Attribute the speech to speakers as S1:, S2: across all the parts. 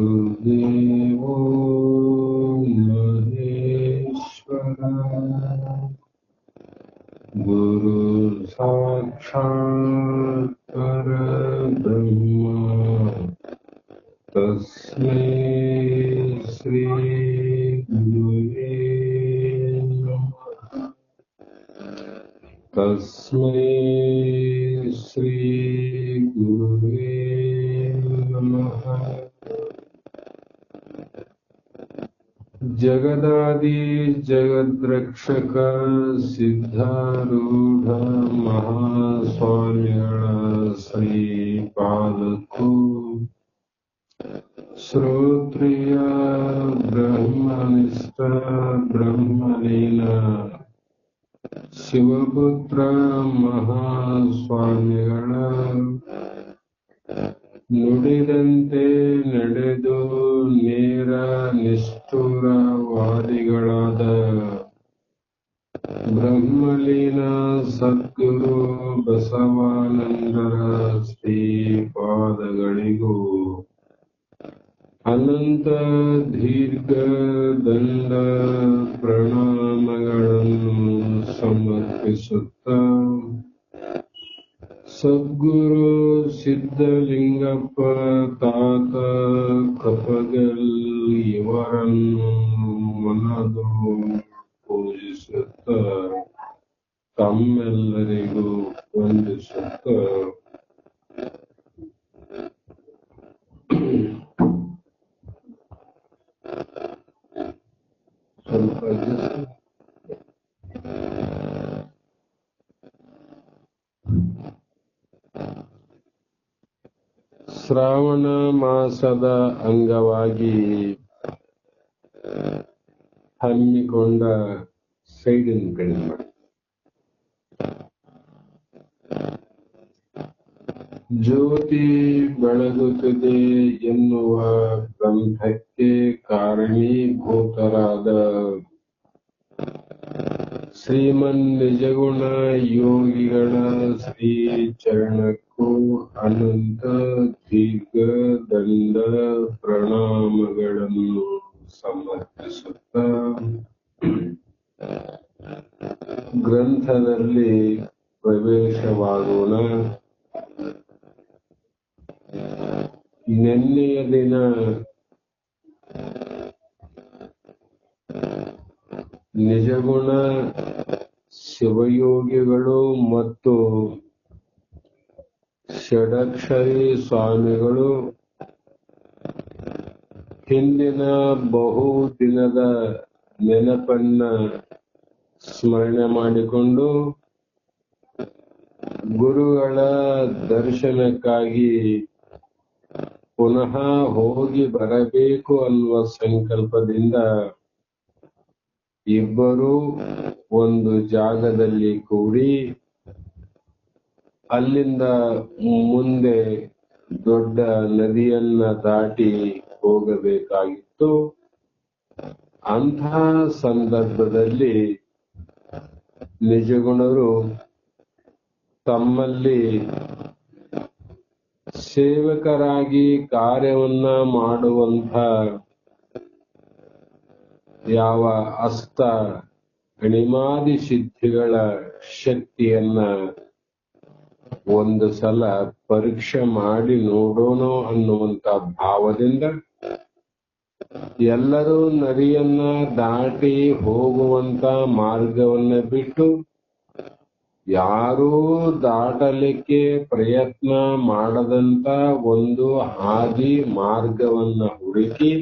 S1: गुरुदेवो महेश्वरा गुरु साक्षात् परब्रह्म तस्मै श्री गुरुवे नमः तस्मै श्री गुरुवे नमः जगदादि जगद्रक्षक सिद्धारूढ़ महास्वामिಗಳ ಶ್ರೀಪಾದಕ್ಕೂ ಶ್ರೋತ್ರಿಯ ಬ್ರಹ್ಮನಿಷ್ಠ ಬ್ರಹ್ಮಲೀನ ಶಿವಪುತ್ರ ಮಹಾಸ್ವಾಮಿಗಳ ನುಡಿದಂತೆ ನಡೆದು ನೇರ ನಿಷ್ಠುರವಾದಿಗಳಾದ ಬ್ರಹ್ಮಲೀನ ಸದ್ಗುರು ಬಸವಾನಂದರ ಶ್ರೀಪಾದಗಳಿಗೂ ಅನಂತ ದೀರ್ಘ ದಂಡ ಪ್ರಣಾಮಗಳನ್ನು ಸಮರ್ಪಿಸುತ್ತ ಸದ್ಗುರು ಸಿದ್ಧಲಿಂಗಪ್ಪ ತಾತ ಕಪಗಲ್ ಇವರನ್ನು ಮನದು ಪೂಜಿಸುತ್ತ ತಮ್ಮೆಲ್ಲರಿಗೂ ವಂದಿಸುತ್ತ ಸ್ವಲ್ಪ ಶ್ರಾವಣ ಮಾಸದ ಅಂಗವಾಗಿ ಹಮ್ಮಿಕೊಂಡ ಸೈಡಿನ ಕಡೆ ಮಾಡಿ ಜ್ಯೋತಿ ಬೆಳಗುತ್ತದೆ ಎನ್ನುವ ಗ್ರಂಥಕ್ಕೆ ಕಾರಣೀಭೂತರಾದ ಶ್ರೀಮನ್ ನಿಜಗುಣ ಯೋಗಿಗಳ ಶ್ರೀ ಚರಣಕ್ಕೂ ಅನಂತ ದೀರ್ಘ ದಂಡ ಪ್ರಣಾಮಗಳನ್ನು ಸಮರ್ಪಿಸುತ್ತ ಗ್ರಂಥದಲ್ಲಿ ಪ್ರವೇಶವಾಗೋಣ. ನಿನ್ನೆಯ ದಿನ ನಿಜಗುಣ ಶಿವಯೋಗಿಗಳು ಮತ್ತು ಷಡಕ್ಷರಿ ಸ್ವಾಮಿಗಳು ಹಿಂದಿನ ಬಹು ದಿನದ ನೆನಪನ್ನ ಸ್ಮರಣೆ ಮಾಡಿಕೊಂಡು ಗುರುಗಳ ದರ್ಶನಕ್ಕಾಗಿ ಪುನಃ ಹೋಗಿ ಬರಬೇಕು ಅನ್ನುವ ಸಂಕಲ್ಪದಿಂದ ಇಬ್ಬರೂ ಒಂದು ಜಾಗದಲ್ಲಿ ಕೂಡಿ ಅಲ್ಲಿಂದ ಮುಂದೆ ದೊಡ್ಡ ನದಿಯನ್ನ ದಾಟಿ ಹೋಗಬೇಕಾಗಿತ್ತು. ಅಂಥ ಸಂದರ್ಭದಲ್ಲಿ ನಿಜಗುಣರು ತಮ್ಮಲ್ಲಿ ಸೇವಕರಾಗಿ ಕಾರ್ಯವನ್ನ ಮಾಡುವಂಥ ಯಾವ ಅಸ್ತ ಅಣಿಮಾದಿ ಸಿದ್ಧಿಗಳ ಶಕ್ತಿಯನ್ನ ಒಂದು ಸಲ ಪರೀಕ್ಷೆ ಮಾಡಿ ನೋಡೋಣ ಅನ್ನುವಂತ ಭಾವದಿಂದ ಎಲ್ಲರೂ ನದಿಯನ್ನ ದಾಟಿ ಹೋಗುವಂತ ಮಾರ್ಗವನ್ನ ಬಿಟ್ಟು ಯಾರೂ ದಾಟಲಿಕ್ಕೆ ಪ್ರಯತ್ನ ಮಾಡದಂತ ಒಂದು ಹಾದಿ ಮಾರ್ಗವನ್ನ ಹುಡುಕಿ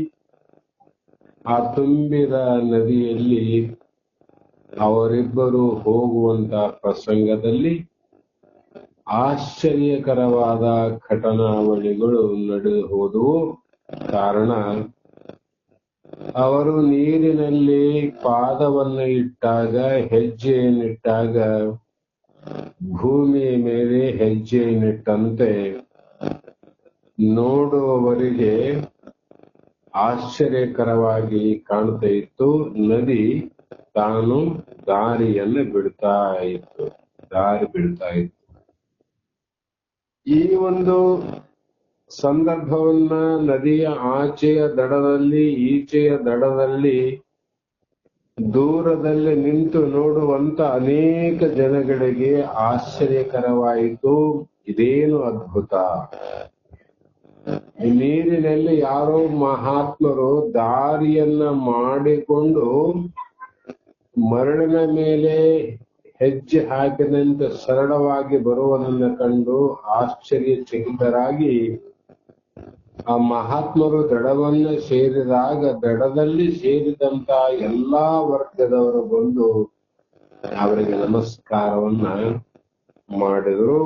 S1: ಆ ತುಂಬಿದ ನದಿಯಲ್ಲಿ ಅವರಿಬ್ಬರು ಹೋಗುವಂತ ಪ್ರಸಂಗದಲ್ಲಿ ಆಶ್ಚರ್ಯಕರವಾದ ಘಟನಾವಳಿಗಳು ನಡೆದು ಹೋದವು. ಕಾರಣ, ಅವರು ನೀರಿನಲ್ಲಿ ಪಾದವನ್ನ ಇಟ್ಟಾಗ, ಹೆಜ್ಜೆಯನ್ನಿಟ್ಟಾಗ ಭೂಮಿಯ ಮೇಲೆ ಹೆಜ್ಜೆಯನ್ನಿಟ್ಟಂತೆ ನೋಡುವವರಿಗೆ ಆಶ್ಚರ್ಯಕರವಾಗಿ ಕಾಣ್ತಾ ಇತ್ತು. ನದಿ ತಾನು ದಾರಿ ಬಿಡ್ತಾ ಇತ್ತು. ಈ ಒಂದು ಸಂದರ್ಭವನ್ನ ನದಿಯ ಆಚೆಯ ದಡದಲ್ಲಿ ಈಚೆಯ ದಡದಲ್ಲಿ ದೂರದಲ್ಲಿ ನಿಂತು ನೋಡುವಂತ ಅನೇಕ ಜನಗಳಿಗೆ ಆಶ್ಚರ್ಯಕರವಾಯಿತು. ಇದೇನು ಅದ್ಭುತ! ಈ ನೀರಿನಲ್ಲಿ ಯಾರೋ ಮಹಾತ್ಮರು ದಾರಿಯನ್ನ ಮಾಡಿಕೊಂಡು ಮರಳಿನ ಮೇಲೆ ಹೆಜ್ಜೆ ಹಾಕಿದಂತೆ ಸರಳವಾಗಿ ಬರುವುದನ್ನ ಕಂಡು ಆಶ್ಚರ್ಯಚಕಿತರಾಗಿ ಆ ಮಹಾತ್ಮರು ದಡವನ್ನ ಸೇರಿದಾಗ ದಡದಲ್ಲಿ ಸೇರಿದಂತ ಎಲ್ಲಾ ವರ್ಗದವರು ಬಂದು ಅವರಿಗೆ ನಮಸ್ಕಾರವನ್ನ ಮಾಡಿದರು.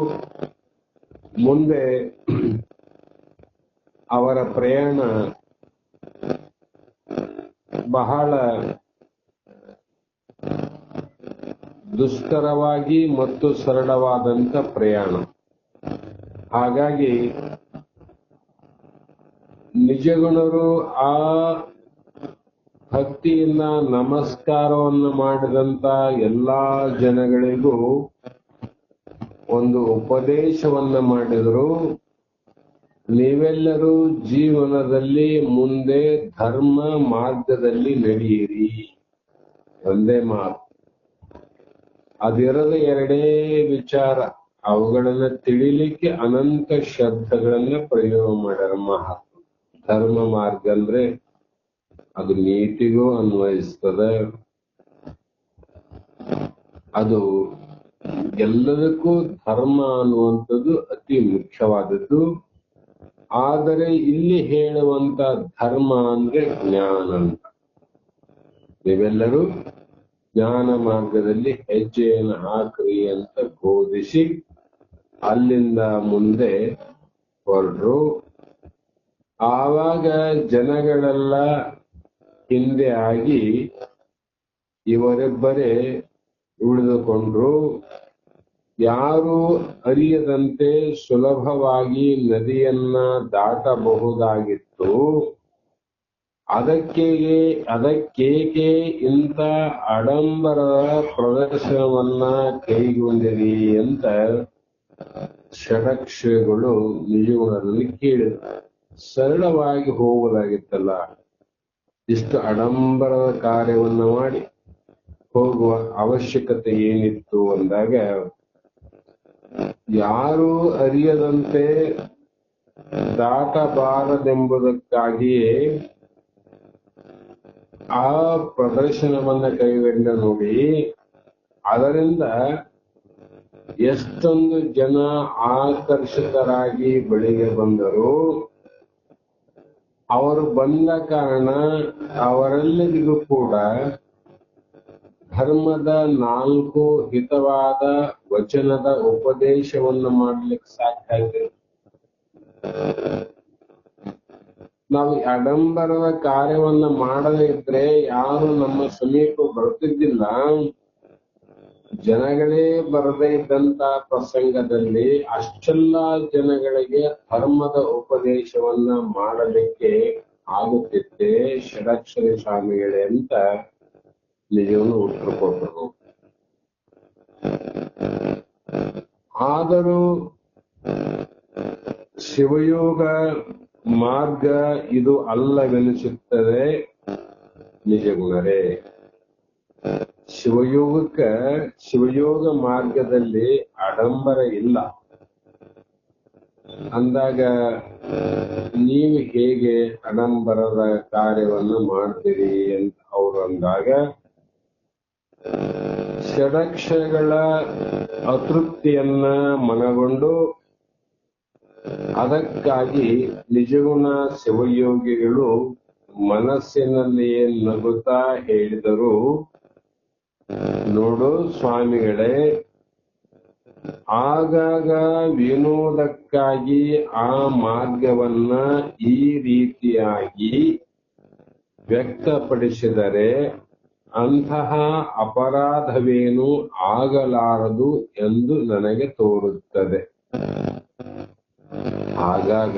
S1: ಮುಂದೆ ಅವರ ಪ್ರಯಾಣ ಬಹಳ ದುಸ್ತರವಾಗಿ ಮತ್ತು ಸರಳವಾದಂತ ಪ್ರಯಾಣ. ಹಾಗಾಗಿ ನಿಜಗುಣರು ಆ ಭಕ್ತಿಯಿಂದ ನಮಸ್ಕಾರವನ್ನು ಮಾಡಿದಂತ ಎಲ್ಲಾ ಜನಗಳಿಗೂ ಒಂದು ಉಪದೇಶವನ್ನ ಮಾಡಿದರು. ನೀವೆಲ್ಲರೂ ಜೀವನದಲ್ಲಿ ಮುಂದೆ ಧರ್ಮ ಮಾರ್ಗದಲ್ಲಿ ನಡೆಯಿರಿ. ಒಂದೇ ಮಾತು, ಅದಿರದ ಎರಡೇ ವಿಚಾರ. ಅವುಗಳನ್ನ ತಿಳಿಲಿಕ್ಕೆ ಅನಂತ ಶಬ್ದಗಳನ್ನ ಪ್ರಯೋಗ ಮಾಡ್ಯಾರ ಮಹಾತ್ಮ. ಧರ್ಮ ಮಾರ್ಗ ಅಂದ್ರೆ ಅದು ನೀತಿಗೂ ಅನ್ವಯಿಸ್ತದೆ, ಅದು ಎಲ್ಲದಕ್ಕೂ ಧರ್ಮ ಅನ್ನುವಂಥದ್ದು ಅತಿ ಮುಖ್ಯವಾದದ್ದು. ಆದರೆ ಇಲ್ಲಿ ಹೇಳುವಂತ ಧರ್ಮ ಅಂದ್ರೆ ಜ್ಞಾನ ಅಂತ. ನೀವೆಲ್ಲರೂ ಜ್ಞಾನ ಮಾರ್ಗದಲ್ಲಿ ಹೆಜ್ಜೆಯನ್ನು ಹಾಕ್ರಿ ಅಂತ ಬೋಧಿಸಿ ಅಲ್ಲಿಂದ ಮುಂದೆ ಹೊರಟ್ರು. ಆವಾಗ ಜನಗಳೆಲ್ಲ ಹಿಂದೆ ಆಗಿ ಇವರಿಬ್ಬರೇ ಉಳಿದುಕೊಂಡ್ರು. ಯಾರು ಅರಿಯದಂತೆ ಸುಲಭವಾಗಿ ನದಿಯನ್ನ ದಾಟಬಹುದಾಗಿತ್ತು, ಅದಕ್ಕೇಕೆ ಇಂಥ ಆಡಂಬರದ ಪ್ರದರ್ಶನವನ್ನ ಕೈಗೊಂಡಿರಿ ಅಂತ ಷಡಕ್ಷಗಳು ನಿಜಗುಣದಲ್ಲಿ ಕೇಳಿದ್ರು. ಸರಳವಾಗಿ ಹೋಗುವುದಾಗಿತ್ತಲ್ಲ, ಇಷ್ಟು ಆಡಂಬರದ ಕಾರ್ಯವನ್ನ ಮಾಡಿ ಹೋಗುವ ಅವಶ್ಯಕತೆ ಏನಿತ್ತು ಅಂದಾಗ, ಯಾರು ಅರಿಯದಂತೆ ದಾಟಬಾರದೆಂಬುದಕ್ಕಾಗಿಯೇ ಆ ಪ್ರದರ್ಶನವನ್ನ ಕೈಗೊಂಡ ನೋಡಿ. ಅದರಿಂದ ಎಷ್ಟೊಂದು ಜನ ಆಕರ್ಷಿತರಾಗಿ ಬಳಿಗೆ ಬಂದರು. ಅವರು ಬಂದ ಕಾರಣ ಅವರೆಲ್ಲರಿಗೂ ಕೂಡ ಧರ್ಮದ 4 ಹಿತವಾದ ವಚನದ ಉಪದೇಶವನ್ನು ಮಾಡ್ಲಿಕ್ಕೆ ಸಾಧ್ಯ ಆಗಿದೆ. ನಾವು ಆಡಂಬರದ ಕಾರ್ಯವನ್ನ ಮಾಡದೇ ಇದ್ರೆ ಯಾರು ನಮ್ಮ ಸಮೀಪ ಬರ್ತಿದ್ದಿಲ್ಲ. ಜನಗಳೇ ಬರದೇ ಇದ್ದಂತ ಪ್ರಸಂಗದಲ್ಲಿ ಅಷ್ಟೆಲ್ಲ ಜನಗಳಿಗೆ ಧರ್ಮದ ಉಪದೇಶವನ್ನ ಮಾಡಲಿಕ್ಕೆ ಆಗುತ್ತಿದ್ದೆ ಷಡಕ್ಷರಿ ಸ್ವಾಮಿಗಳೇ ಅಂತ ನಿಜವನ್ನು ಉತ್ತರ ಕೊಟ್ಟರು. ಆದರೂ ಶಿವಯೋಗ ಮಾರ್ಗ ಇದು ಅಲ್ಲವೆನಿಸುತ್ತದೆ ನಿಜಗುಣರೇ. ಶಿವಯೋಗ ಮಾರ್ಗದಲ್ಲಿ ಆಡಂಬರ ಇಲ್ಲ ಅಂದಾಗ ನೀವು ಹೇಗೆ ಆಡಂಬರದ ಕಾರ್ಯವನ್ನು ಮಾಡ್ತೀರಿ ಅಂತ ಅವರು ಅಂದಾಗ, ಷಡಕ್ಷರಗಳ ಅತೃಪ್ತಿಯನ್ನ ಮನಗೊಂಡು ಅದಕ್ಕಾಗಿ ನಿಜಗುಣ ಶಿವಯೋಗಿಗಳು ಮನಸ್ಸಿನಲ್ಲಿಯೇ ನಗುತ್ತಾ ಹೇಳಿದರು, ನೋಡು ಸ್ವಾಮಿಗಳೇ, ಆಗಾಗ ವಿನೋದಕ್ಕಾಗಿ ಆ ಮಾರ್ಗವನ್ನ ಈ ರೀತಿಯಾಗಿ ವ್ಯಕ್ತಪಡಿಸಿದರೆ ಅಂತಹ ಅಪರಾಧವೇನೂ ಆಗಲಾರದು ಎಂದು ನನಗೆ ತೋರುತ್ತದೆ. ಆಗಾಗ,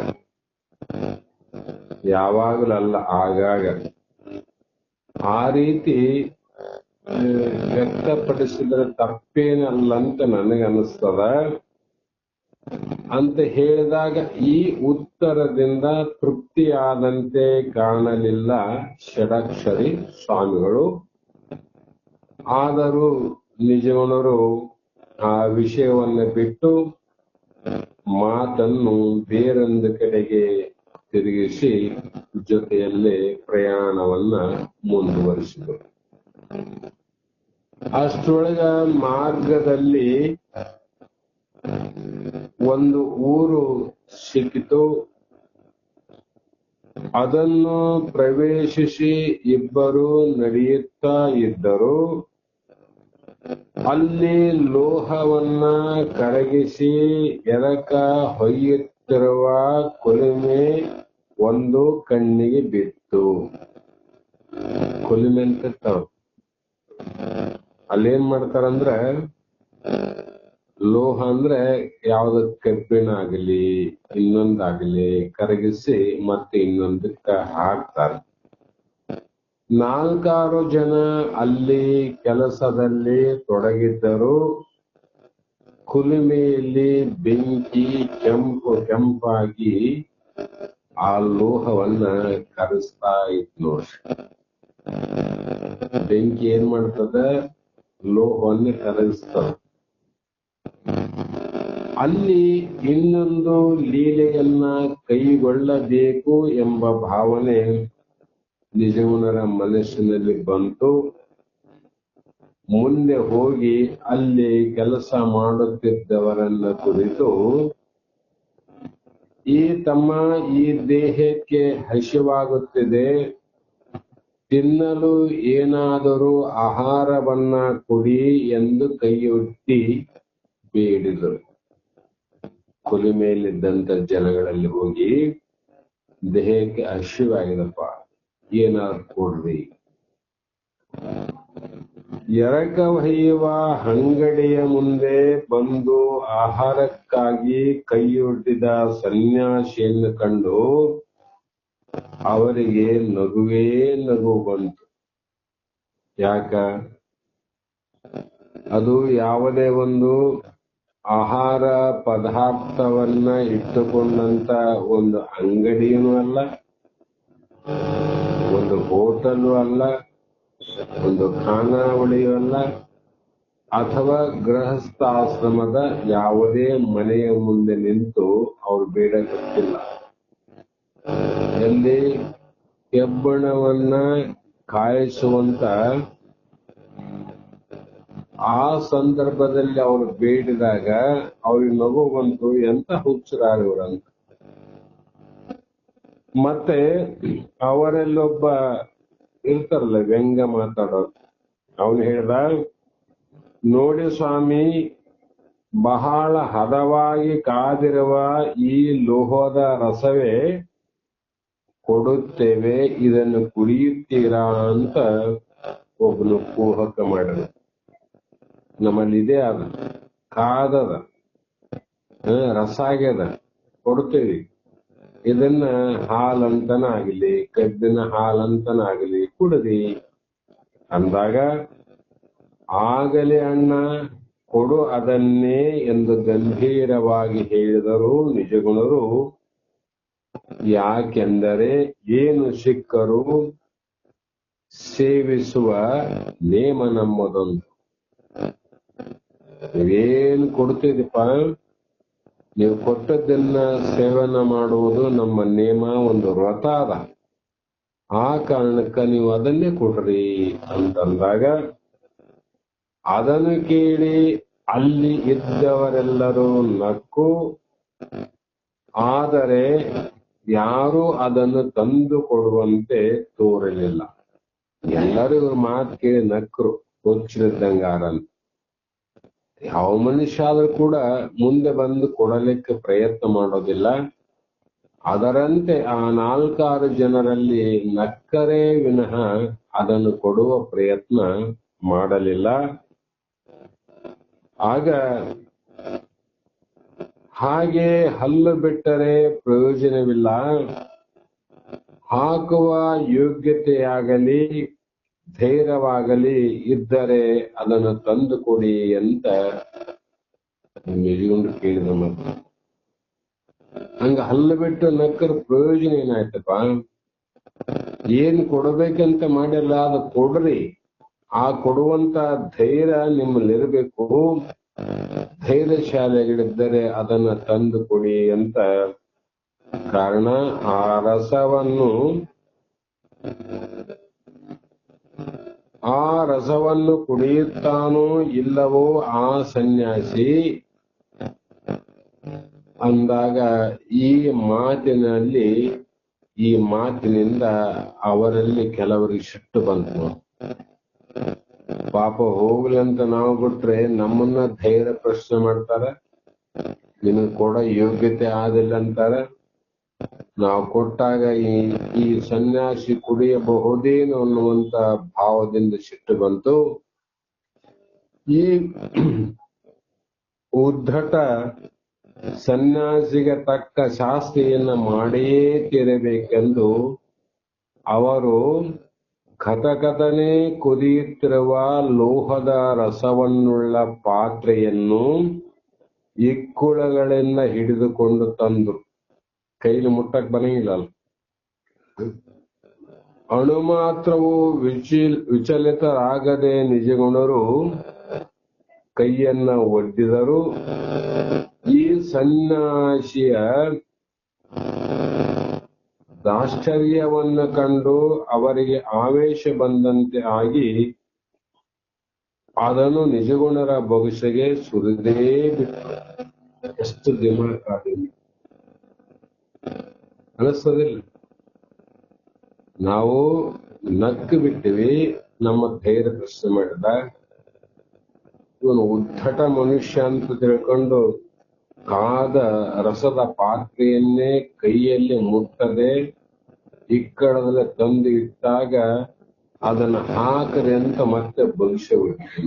S1: ಯಾವಾಗಲಲ್ಲ, ಆಗಾಗ ಆ ರೀತಿ ವ್ಯಕ್ತಪಡಿಸಿದ್ರೆ ತಪ್ಪೇನಲ್ಲಂತ ನನಗನ್ನಿಸ್ತದ ಅಂತ ಹೇಳಿದಾಗ ಈ ಉತ್ತರದಿಂದ ತೃಪ್ತಿಯಾದಂತೆ ಕಾಣಲಿಲ್ಲ ಷಡಕ್ಷರಿ ಸ್ವಾಮಿಗಳು. ಆದರೂ ನಿಜಗುಣರು ಆ ವಿಷಯವನ್ನು ಬಿಟ್ಟು ಮಾತನ್ನು ಬೇರೊಂದು ಕಡೆಗೆ ತಿರುಗಿಸಿ ಜೊತೆಯಲ್ಲೇ ಪ್ರಯಾಣವನ್ನ ಮುಂದುವರಿಸಿದರು. ಅಷ್ಟರೊಳಗ ಮಾರ್ಗದಲ್ಲಿ ಒಂದು ಊರು ಸಿಕ್ಕಿತು. ಅದನ್ನು ಪ್ರವೇಶಿಸಿ ಇಬ್ಬರು ನಡೆಯುತ್ತಾ ಇದ್ದರು. ಅಲ್ಲಿ ಲೋಹವನ್ನ ಕರಗಿಸಿ ಎರಕ ಹೊಯ್ಯುತ್ತಿರುವ ಕುಲುಮೆ ಒಂದು ಕಣ್ಣಿಗೆ ಬಿತ್ತು. ಕುಲುಮೆ ಅಂತ ಅಲ್ಲೇನ್ ಮಾಡ್ತಾರಂದ್ರ, ಲೋಹ ಅಂದ್ರೆ ಯಾವ್ದ ಕಬ್ಬಿಣ ಆಗಲಿ ಇನ್ನೊಂದಾಗಲಿ ಕರಗಿಸಿ ಮತ್ತೆ ಇನ್ನೊಂದಕ್ಕ ಹಾಕ್ತಾರೆ. 4 ಜನ ಅಲ್ಲಿ ಕೆಲಸದಲ್ಲಿ ತೊಡಗಿದ್ದರು. ಕುಲುಮೆಯಲ್ಲಿ ಬೆಂಕಿ ಕೆಂಪಾಗಿ ಆ ಲೋಹವನ್ನ ಕರಗಿಸ್ತಾ ಇತ್ತು ನೋಡ್ರಿ. ಬೆಂಕಿ ಏನ್ ಮಾಡ್ತದ, ಲೋಹವನ್ನ ಕರಗಿಸ್ತದ. ಅಲ್ಲಿ ಇನ್ನೊಂದು ಲೀಲೆಯನ್ನ ಕೈಗೊಳ್ಳಬೇಕು ಎಂಬ ಭಾವನೆ ನಿಜಗುಣರ ಮನಸ್ಸಿನಲ್ಲಿ ಬಂತು. ಮುಂದೆ ಹೋಗಿ ಅಲ್ಲಿ ಕೆಲಸ ಮಾಡುತ್ತಿದ್ದವರನ್ನ ಕುರಿತು, ಈ ತಮ್ಮ ಈ ದೇಹಕ್ಕೆ ಹಸಿವಾಗುತ್ತಿದೆ, ತಿನ್ನಲು ಏನಾದರೂ ಆಹಾರವನ್ನ ಕೊಡಿ ಎಂದು ಕೈಯೊಡ್ಡಿ ಬೇಡಿದರು. ಕುಲುಮೆಯಲ್ಲಿದ್ದಂತ ಜನಗಳಲ್ಲಿ ಹೋಗಿ, ದೇಹಕ್ಕೆ ಹಸಿವಾಗಿದೆ, ಏನಾದ್ರು ಕೊಡ್ರಿ. ಎರಕ ಹೊಯ್ಯುವ ಅಂಗಡಿಯ ಮುಂದೆ ಬಂದು ಆಹಾರಕ್ಕಾಗಿ ಕೈಯೊಡ್ಡಿದ ಸನ್ಯಾಸಿಯನ್ನು ಕಂಡು ಅವರಿಗೆ ನಗುವೇ ನಗು ಬಂತು. ಯಾಕ? ಅದು ಯಾವುದೇ ಒಂದು ಆಹಾರ ಪದಾರ್ಥವನ್ನ ಇಟ್ಟುಕೊಂಡಂತ ಒಂದು ಅಂಗಡಿಯೂ ಅಲ್ಲ, ಒಂದು ಹೋಟೆಲು ಅಲ್ಲ, ಒಂದು ಖಾನಾವಳಿಯೂ ಅಲ್ಲ, ಅಥವಾ ಗೃಹಸ್ಥಾಶ್ರಮದ ಯಾವುದೇ ಮನೆಯ ಮುಂದೆ ನಿಂತು ಅವ್ರು ಬೇಡಕತ್ತಿಲ್ಲ. ಎಲ್ಲಿ ಕೆಬ್ಬಣವನ್ನ ಕಾಯಿಸುವಂತ ಆ ಸಂದರ್ಭದಲ್ಲಿ ಅವರು ಬೇಡಿದಾಗ ಅವ್ರಿಗೆ ನಗು ಬಂತು. ಎಂತ ಹುಚ್ಚರಾರ ಇವ್ರಂತ. ಮತ್ತೆ ಅವರಲ್ಲೊಬ್ಬ ಇರ್ತಾರಲ್ಲ ವ್ಯಂಗ್ಯ ಮಾತಾಡೋರು, ಅವನು ಹೇಳ್ದ, ನೋಡಿ ಸ್ವಾಮಿ, ಬಹಳ ಹದವಾಗಿ ಕಾದಿರುವ ಈ ಲೋಹದ ರಸವೇ ಕೊಡುತ್ತೇವೆ, ಇದನ್ನು ಕುಡಿಯುತ್ತೀರಾ ಅಂತ ಒಬ್ಬನು ಕುಹಕ ಮಾಡಿದ. ನಮ್ಮಲ್ಲಿ ಇದೇ ಅದ, ಕಾದದ, ರಸ ಆಗ್ಯದ, ಕೊಡ್ತೇವಿ, ಇದನ್ನ ಹಾಲಂತನ ಆಗಲಿ ಕಬ್ಬಿನ ಹಾಲಂತನ ಆಗಲಿ ಕುಡದಿ ಅಂದಾಗ, ಆಗಲೇ ಅಣ್ಣ ಕೊಡು ಅದನ್ನೇ ಎಂದು ಗಂಭೀರವಾಗಿ ಹೇಳಿದರು ನಿಜಗುಣರು. ಯಾಕೆಂದರೆ ಏನು ಸಿಕ್ಕರೂ ಸೇವಿಸುವ ನೇಮ ನಮ್ಮದೊಂದು. ನೀವೇನು ಕೊಡ್ತಿದ್ದೀಪ, ನೀವು ಕೊಟ್ಟದ್ದನ್ನ ಸೇವನೆ ಮಾಡುವುದು ನಮ್ಮ ನೇಮ, ಒಂದು ವ್ರತ ಅದ. ಆ ಕಾರಣಕ್ಕ ನೀವು ಅದನ್ನೇ ಕೊಡ್ರಿ ಅಂತಂದಾಗ, ಅದನ್ನು ಕೇಳಿ ಅಲ್ಲಿ ಇದ್ದವರೆಲ್ಲರೂ ನಕ್ಕು. ಆದರೆ ಯಾರೂ ಅದನ್ನು ತಂದು ಕೊಡುವಂತೆ ತೋರಲಿಲ್ಲ. ಎಲ್ಲರೂ ಇವ್ರ ಮಾತು ಕೇಳಿ ನಕ್ರು, ಹುಚ್ಚಿದ್ದಂಗಾರಂತ. ಯಾವ ಮನುಷ್ಯ ಆದ್ರೂ ಕೂಡ ಮುಂದೆ ಬಂದು ಕೊಡಲಿಕ್ಕೆ ಪ್ರಯತ್ನ ಮಾಡೋದಿಲ್ಲ. ಅದರಂತೆ ಆ 4-6 ಜನರಲ್ಲಿ ನಕ್ಕರೇ ವಿನಃ ಅದನ್ನು ಕೊಡುವ ಪ್ರಯತ್ನ ಮಾಡಲಿಲ್ಲ. ಆಗ ಹಾಗೆ ಹಲ್ಲು ಬಿಟ್ಟರೆ ಪ್ರಯೋಜನವಿಲ್ಲ, ಹಾಕುವ ಯೋಗ್ಯತೆಯಾಗಲಿ ಧೈರ್ಯವಾಗಲಿ ಇದ್ದರೆ ಅದನ್ನು ತಂದು ಕೊಡಿ ಅಂತ ನಿಜಗೊಂಡು ಕೇಳಿದ. ಮತ್ತೆ ಹಂಗ ಹಲ್ಲು ಬಿಟ್ಟು ನಕ್ಕರ ಪ್ರಯೋಜನ ಏನಾಯ್ತಪ್ಪ? ಏನ್ ಕೊಡಬೇಕಂತ ಮಾಡಿಲ್ಲ, ಅದು ಕೊಡ್ರಿ. ಆ ಕೊಡುವಂತ ಧೈರ್ಯ ನಿಮ್ಮಲ್ಲಿರ್ಬೇಕು. ಧೈರ್ಯಶಾಲಿಯಾಗಿದ್ದರೆ ಅದನ್ನ ತಂದು ಕೊಡಿ ಅಂತ ಕಾರಣ. ಆ ರಸವನ್ನು ಕುಡಿಯುತ್ತಾನೋ ಇಲ್ಲವೋ ಆ ಸನ್ಯಾಸಿ ಅಂದಾಗ ಈ ಮಾತಿನಿಂದ ಅವರಲ್ಲಿ ಕೆಲವರಿಗೆ ಸಿಟ್ಟು ಬಂತು. ಪಾಪ ಹೋಗ್ಲಿ ಅಂತ ನಾವು ಬಿಟ್ರೆ ನಮ್ಮನ್ನ ಧೈರ್ಯ ಪ್ರಶ್ನೆ ಮಾಡ್ತಾರ, ನಿನಗ್ ಕೊಡೋ ಯೋಗ್ಯತೆ ಆದಿಲ್ಲ ಅಂತಾರ. ನಾವು ಕೊಟ್ಟಾಗ ಈ ಸನ್ಯಾಸಿ ಕುಡಿಯಬಹುದೇನು ಅನ್ನುವಂತ ಭಾವದಿಂದ ಸಿಟ್ಟು ಬಂತು. ಈ ಉದ್ಧಟ ಸನ್ಯಾಸಿಗೆ ತಕ್ಕ ಶಾಸ್ತ್ರಿಯನ್ನ ಮಾಡಿಯೇ ತೀರಬೇಕೆಂದು ಅವರು ಕಥಕಥನೆ ಕುದಿಯುತ್ತಿರುವ ಲೋಹದ ರಸವನ್ನುಳ್ಳ ಪಾತ್ರೆಯನ್ನು ಇಕ್ಕುಳಗಳಿಂದ ಹಿಡಿದುಕೊಂಡು ತಂದ್ರು. ಕೈಲಿ ಮುಟ್ಟಕ್ ಬರಂಗಿಲ್ಲ. ಅಣು ಮಾತ್ರವೂ ವಿಚಲಿತರಾಗದೆ ನಿಜಗುಣರು ಕೈಯನ್ನ ಒಡ್ಡಿದರು. ಈ ಸನ್ಯಾಸಿಯ ಆಶ್ಚರ್ಯವನ್ನು ಕಂಡು ಅವರಿಗೆ ಆವೇಶ ಬಂದಂತೆ ಆಗಿ ಅದನ್ನು ನಿಜಗುಣರ ಬೊಗಸೆಗೆ ಸುರಿದೇ ಬಿಟ್ಟರು. ಎಷ್ಟು ದಿಮಾಕಾಗಿ ಅನಿಸ್ತದಿಲ್ಲ? ನಾವು ನಕ್ಕು ಬಿಟ್ಟಿವಿ, ನಮ್ಮ ಧೈರ್ಯ ಪ್ರಶ್ನೆ ಮಾಡಿದ. ಇವನು ಉದ್ಧಟ ಮನುಷ್ಯ ಅಂತ ತಿಳ್ಕೊಂಡು ಕಾದ ರಸದ ಪಾತ್ರೆಯನ್ನೇ ಕೈಯಲ್ಲಿ ಮುಟ್ಟದೆ ಇಕ್ಕಳದಲ್ಲೇ ತಂದು ಇಟ್ಟಾಗ ಅದನ್ನ ಹಾಕದೆ ಅಂತ ಮತ್ತೆ ಭವಿಷ್ಯ ಹುಡುಕಿ.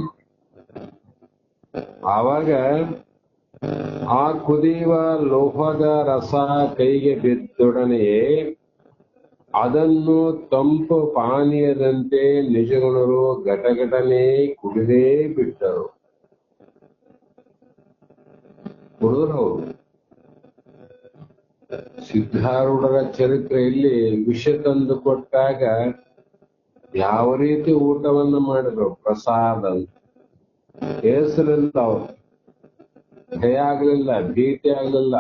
S1: ಆವಾಗ ಆ ಕುದಿಯುವ ಲೋಹದ ರಸ ಕೈಗೆ ಬಿದ್ದೊಡನೆಯೇ ಅದನ್ನು ತಂಪು ಪಾನೀಯದಂತೆ ನಿಜಗುಣರು ಘಟಘಟನೆ ಕುಡಿದೇ ಬಿಟ್ಟರು. ಕುಡಿದ್ರು. ಸಿದ್ಧಾರೂಢರ ಚರಿತ್ರೆಯಲ್ಲಿ ವಿಷ ತಂದು ಕೊಟ್ಟಾಗ ಯಾವ ರೀತಿ ಊಟವನ್ನು ಮಾಡಿದ್ರು? ಪ್ರಸಾದ ಅಂತ. ಹೆಸರಿಲ್ಲ, ಅವರು ಭಯ ಆಗ್ಲಿಲ್ಲ, ಭೀತಿ ಆಗ್ಲಿಲ್ಲ.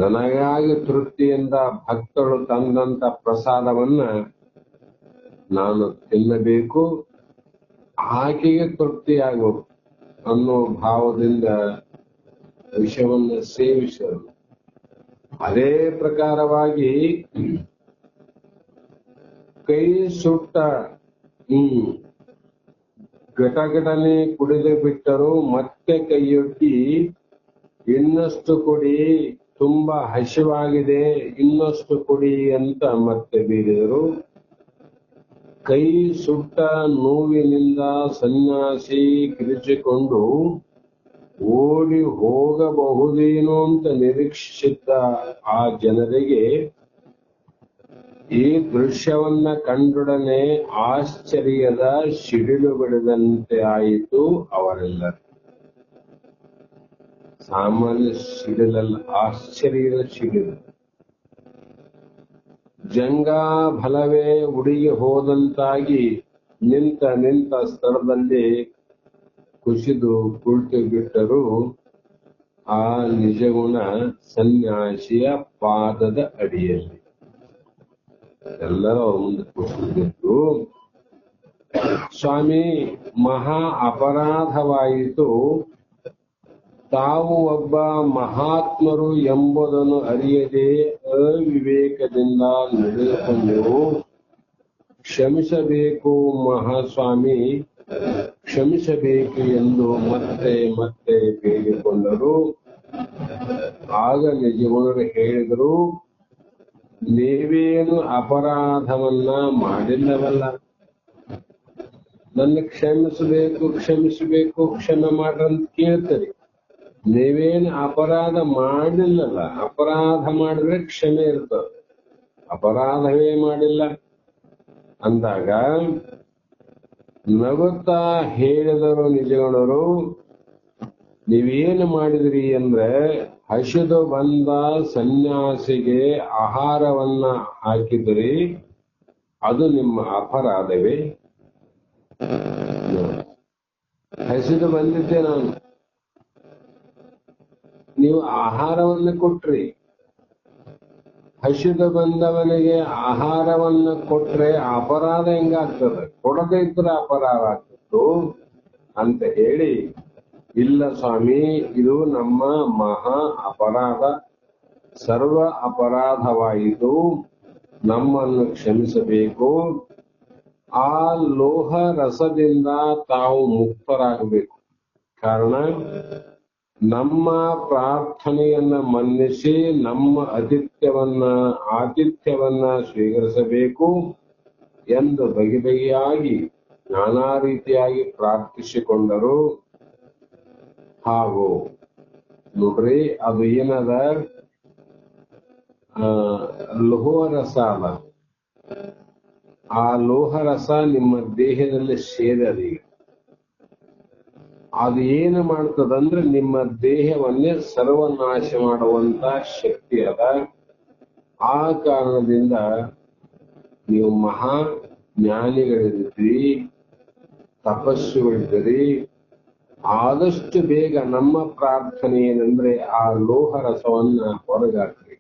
S1: ನನಗಾಗಿ ತೃಪ್ತಿಯಿಂದ ಭಕ್ತರು ತಂದಂತ ಪ್ರಸಾದವನ್ನ ನಾನು ತಿನ್ನಬೇಕು, ಆಕೆಗೆ ತೃಪ್ತಿಯಾಗಬೇಕು ಅನ್ನೋ ಭಾವದಿಂದ ವಿಷವನ್ನು ಸೇವಿಸರು. ಅದೇ ಪ್ರಕಾರವಾಗಿ ಕೈ ಸುಟ್ಟ ಘಟಘಟನೆ ಕುಡಿದು ಬಿಟ್ಟರು. ಮತ್ತೆ ಕೈಯೊಡ್ಡಿ ಇನ್ನಷ್ಟು ಕೊಡಿ, ತುಂಬಾ ಹಸಿವಾಗಿದೆ, ಇನ್ನಷ್ಟು ಕೊಡಿ ಅಂತ ಮತ್ತೆ ಬೀರಿದರು. ಕೈ ಸುಟ್ಟ ನೋವಿನಿಂದ ಸನ್ಯಾಸಿ ಕಿರಿಚಿಕೊಂಡು ಓಡಿ ಹೋಗಬಹುದೇನೋ ಅಂತ ನಿರೀಕ್ಷಿಸಿದ್ದ ಆ ಜನರಿಗೆ ಈ ದೃಶ್ಯವನ್ನ ಕಂಡೊಡನೆ ಆಶ್ಚರ್ಯದ ಸಿಡಿಲು ಬಡಿದಂತೆ ಆಯಿತು ಅವರೆಲ್ಲರೂ. ಸಾಮಾನ್ಯ ಸಿಡಿಲಲ್ಲ, ಆಶ್ಚರ್ಯದ ಸಿಡಿಲು. ಜಂಗಾ ಫಲವೇ ಉಡಿಗೆ ಹೋದಂತಾಗಿ ನಿಂತ ಸ್ಥಳದಲ್ಲಿ ಕುಸಿದು ಕುಳಿತು ಬಿಟ್ಟರು. ಆ ನಿಜಗುಣ ಸನ್ಯಾಸಿಯ ಪಾದದ ಅಡಿಯಲ್ಲಿ ಎಲ್ಲರೂ ಅವ್ರ ಮುಂದೆ ಕುಸಿದಿದ್ರು. ಸ್ವಾಮಿ, ಮಹಾ ಅಪರಾಧವಾಯಿತು. ತಾವು ಒಬ್ಬ ಮಹಾತ್ಮರು ಎಂಬುದನ್ನು ಅರಿಯದೆ ಅವಿವೇಕದಿಂದ ನಡೆದುಕೊಂಡೆವು. ಕ್ಷಮಿಸಬೇಕು ಮಹಾಸ್ವಾಮಿ, ಕ್ಷಮಿಸಬೇಕು ಎಂದು ಮತ್ತೆ ಮತ್ತೆ ಬೇಡಿಕೊಂಡರು. ಆಗ ನಿಜಗುಣರು ಹೇಳಿದರು, ನೀವೇನು ಅಪರಾಧವನ್ನ ಮಾಡಿಲ್ಲವಲ್ಲ. ನನ್ನ ಕ್ಷಮಿಸಬೇಕು ಕ್ಷಮಿಸಬೇಕು ಕ್ಷಮೆ ಮಾಡ್ರಂತ ಕೇಳ್ತೀರಿ. ನೀವೇನು ಅಪರಾಧ ಮಾಡಿಲ್ಲಲ್ಲ. ಅಪರಾಧ ಮಾಡಿದ್ರೆ ಕ್ಷಮೆ ಇರ್ತದೆ, ಅಪರಾಧವೇ ಮಾಡಿಲ್ಲ ಅಂದಾಗ ನಗುತ್ತಾ ಹೇಳಿದರು ನಿಜಗಣರು, ನೀವೇನು ಮಾಡಿದ್ರಿ ಅಂದ್ರೆ ಹಸಿದು ಬಂದ ಸನ್ಯಾಸಿಗೆ ಆಹಾರವನ್ನ ಹಾಕಿದ್ರಿ, ಅದು ನಿಮ್ಮ ಅಪರಾಧವೇ? ಹಸಿದು ಬಂದಿದ್ದೆ ನಾನು, ನೀವು ಆಹಾರವನ್ನು ಕೊಟ್ರಿ. ಹಸಿದು ಬಂದವನಿಗೆ ಆಹಾರವನ್ನು ಕೊಟ್ರೆ ಅಪರಾಧ ಹೆಂಗಾಗ್ತದೆ? ಕೊಡದೇ ಇದ್ರೆ ಅಪರಾಧ ಆಗ್ತಿತ್ತು ಅಂತ ಹೇಳಿ, ಇಲ್ಲ ಸ್ವಾಮಿ, ಇದು ನಮ್ಮ ಮಹಾ ಅಪರಾಧ, ಸರ್ವ ಅಪರಾಧವಾಯಿತು, ನಮ್ಮನ್ನು ಕ್ಷಮಿಸಬೇಕು. ಆ ಲೋಹ ರಸದಿಂದ ತಾವು ಮುಕ್ತರಾಗಬೇಕು. ಕಾರಣ ನಮ್ಮ ಪ್ರಾರ್ಥನೆಯನ್ನ ಮನ್ನಿಸಿ ನಮ್ಮ ಆತಿಥ್ಯವನ್ನ ಸ್ವೀಕರಿಸಬೇಕು ಎಂದು ಬಗೆಬಗೆಯಾಗಿ ನಾನಾ ರೀತಿಯಾಗಿ ಪ್ರಾರ್ಥಿಸಿಕೊಂಡರು. ಹಾಗೂ ನೋಡ್ರಿ, ಅದು ಏನದ, ಲೋಹರಸ ಅಲ್ಲ. ಆ ಲೋಹರಸ ನಿಮ್ಮ ದೇಹದಲ್ಲಿ ಸೇರದೀಗ. ಅದು ಏನು ಮಾಡ್ತದಂದ್ರೆ ನಿಮ್ಮ ದೇಹವನ್ನೇ ಸರ್ವನಾಶ ಮಾಡುವಂತ ಶಕ್ತಿ ಅದ. ಆ ಕಾರಣದಿಂದ ನೀವು ಮಹಾ ಜ್ಞಾನಿಗಳಿದ್ದೀರಿ, ತಪಸ್ಸುಗಳಿದ್ದೀರಿ. ಆದಷ್ಟು ಬೇಗ ನಮ್ಮ ಪ್ರಾರ್ಥನೆ ಏನಂದ್ರೆ ಆ ಲೋಹರಸವನ್ನ ಹೊರಗಾಕ್ರಿ.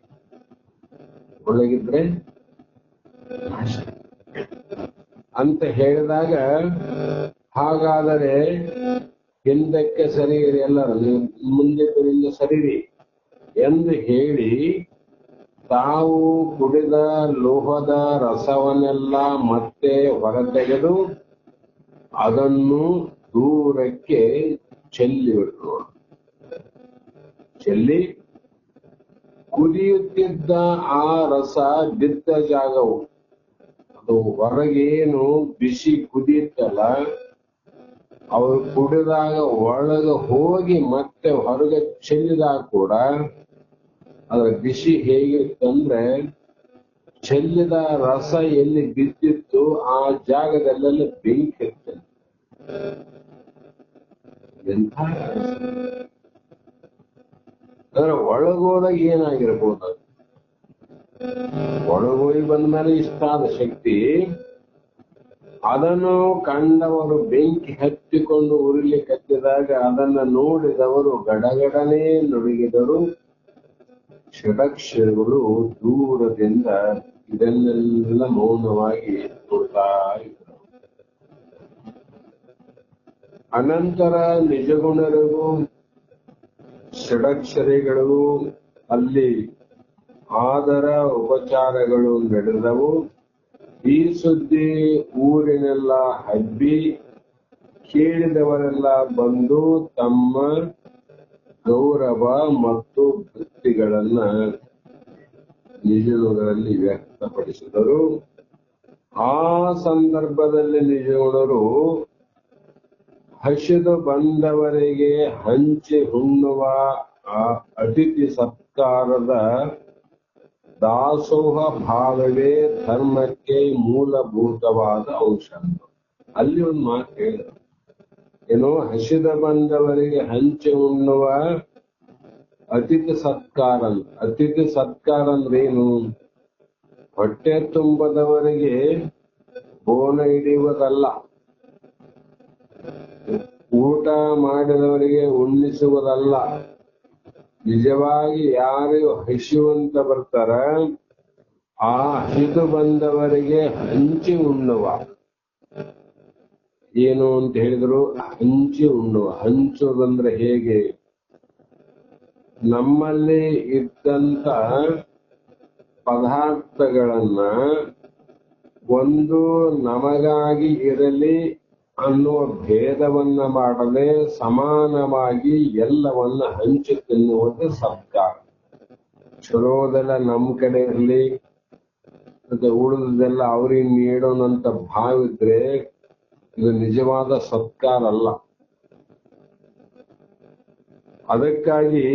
S1: ಒಳಗಿದ್ರೆ ನಾಶ ಅಂತ ಹೇಳಿದಾಗ, ಹಾಗಾದರೆ ಹಿಂದಕ್ಕೆ ಸರಿಯಿರಿ, ಎಲ್ಲರೂ ನೀವು ಮುಂದೆ ಸರಿರಿ ಎಂದು ಹೇಳಿ ತಾವು ಕುಡಿದ ಲೋಹದ ರಸವನ್ನೆಲ್ಲ ಮತ್ತೆ ಹೊರತೆಗೆದು ಅದನ್ನು ದೂರಕ್ಕೆ ಚೆಲ್ಲಿಬಿಟ್ರು. ಚೆಲ್ಲಿ ಕುದಿಯುತ್ತಿದ್ದ ಆ ರಸ ಬಿದ್ದ ಜಾಗವು, ಅದು ಹೊರಗೇನು ಬಿಸಿ ಕುದಿಯುತ್ತಲ್ಲ, ಅವರು ಕುಡಿದಾಗ ಒಳಗೆ ಹೋಗಿ ಮತ್ತೆ ಹೊರಗೆ ಚೆಲ್ಲಿದಾಗ ಕೂಡ ಅದರ ಬಿಸಿ ಹೇಗಿತ್ತಂದ್ರೆ, ಚೆಲ್ಲಿದ ರಸ ಎಲ್ಲಿ ಬಿದ್ದಿತ್ತು ಆ ಜಾಗದಲ್ಲೆಲ್ಲ ಬೆಂಕಿ ಇರ್ತದೆ. ಎಂಥ ಅಂದ್ರೆ ಒಳಗೋದಾಗ ಏನಾಗಿರ್ಬೋದು? ಒಳಗೋಗಿ ಬಂದ ಮೇಲೆ ಇಷ್ಟ ಆದ ಶಕ್ತಿ, ಅದನ್ನು ಕಂಡವರು ಬೆಂಕಿ ಹತ್ತಿಕೊಂಡು ಉರಿಲಿ ಕತ್ತಿದಾಗ ಅದನ್ನ ನೋಡಿದವರು ಗಡಗಡನೆ ನಡುಗಿದರು. ಷಡಕ್ಷರಗಳು ದೂರದಿಂದ ಇದನ್ನೆಲ್ಲ ಮೌನವಾಗಿ ನೋಡ್ತಾ ಇದ್ದರು. ಅನಂತರ ನಿಜಗುಣರಿಗೂ ಷಡಕ್ಷರಿಗಳಿಗೂ ಅಲ್ಲಿ ಆದರ ಉಪಚಾರಗಳು ನಡೆದವು. ಈ ಸುದ್ದಿ ಊರಿನೆಲ್ಲ ಹಬ್ಬಿ ಕೇಳಿದವರೆಲ್ಲ ಬಂದು ತಮ್ಮ ಗೌರವ ಮತ್ತು ಭಕ್ತಿಗಳನ್ನ ನಿಜಗುಣರಲ್ಲಿ ವ್ಯಕ್ತಪಡಿಸಿದರು. ಆ ಸಂದರ್ಭದಲ್ಲಿ ನಿಜಗುಣರು ಹಸಿದು ಬಂದವರಿಗೆ ಹಂಚಿ ಉಣ್ಣುವ ಅತಿಥಿ ಸತ್ಕಾರದ ದಾಸೋಹ ಭಾವವೇ ಧರ್ಮಕ್ಕೆ ಮೂಲಭೂತವಾದ ಅಂಶ. ಅಲ್ಲಿ ಒಂದು ಮಾತು ಹೇಳಿದ್ರು, ಏನೋ ಹಸಿದ ಬಂದವರಿಗೆ ಹಂಚಿ ಉಣ್ಣುವ ಅತಿಥಿ ಸತ್ಕಾರ. ಅತಿಥಿ ಸತ್ಕಾರ ಅಂದ್ರೇನು? ಹೊಟ್ಟೆ ತುಂಬದವರಿಗೆ ಬೋನ ಹಿಡಿಯುವುದಲ್ಲ, ಊಟ ಮಾಡಿದವರಿಗೆ ಉಣ್ಣಿಸುವುದಲ್ಲ. ನಿಜವಾಗಿ ಯಾರು ಹಸಿವಂತ ಬರ್ತಾರ ಆ ಹಸಿದು ಬಂದವರಿಗೆ ಹಂಚಿ ಉಣ್ಣುವ. ಏನು ಅಂತ ಹೇಳಿದ್ರು? ಹಂಚಿ ಉಣ್ಣುವ. ಹಂಚುವುದಂದ್ರೆ ಹೇಗೆ? ನಮ್ಮಲ್ಲಿ ಇದ್ದಂತ ಪದಾರ್ಥಗಳನ್ನ ಒಂದು ನಮಗಾಗಿ ಇರಲಿ ಅನ್ನುವ ಭೇದವನ್ನ ಮಾಡದೆ ಸಮಾನವಾಗಿ ಎಲ್ಲವನ್ನ ಹಂಚಿ ತಿನ್ನುವುದು ಸತ್ಕಾರ. ಚಲೋದೆಲ್ಲ ನಮ್ ಕಡೆ ಇರಲಿ, ಮತ್ತೆ ಉಳಿದದೆಲ್ಲ ಅವ್ರಿಗೆ ನೀಡೋಣಂತ ಭಾವಿದ್ರೆ ಇದು ನಿಜವಾದ ಸತ್ಕಾರ ಅಲ್ಲ. ಅದಕ್ಕಾಗಿ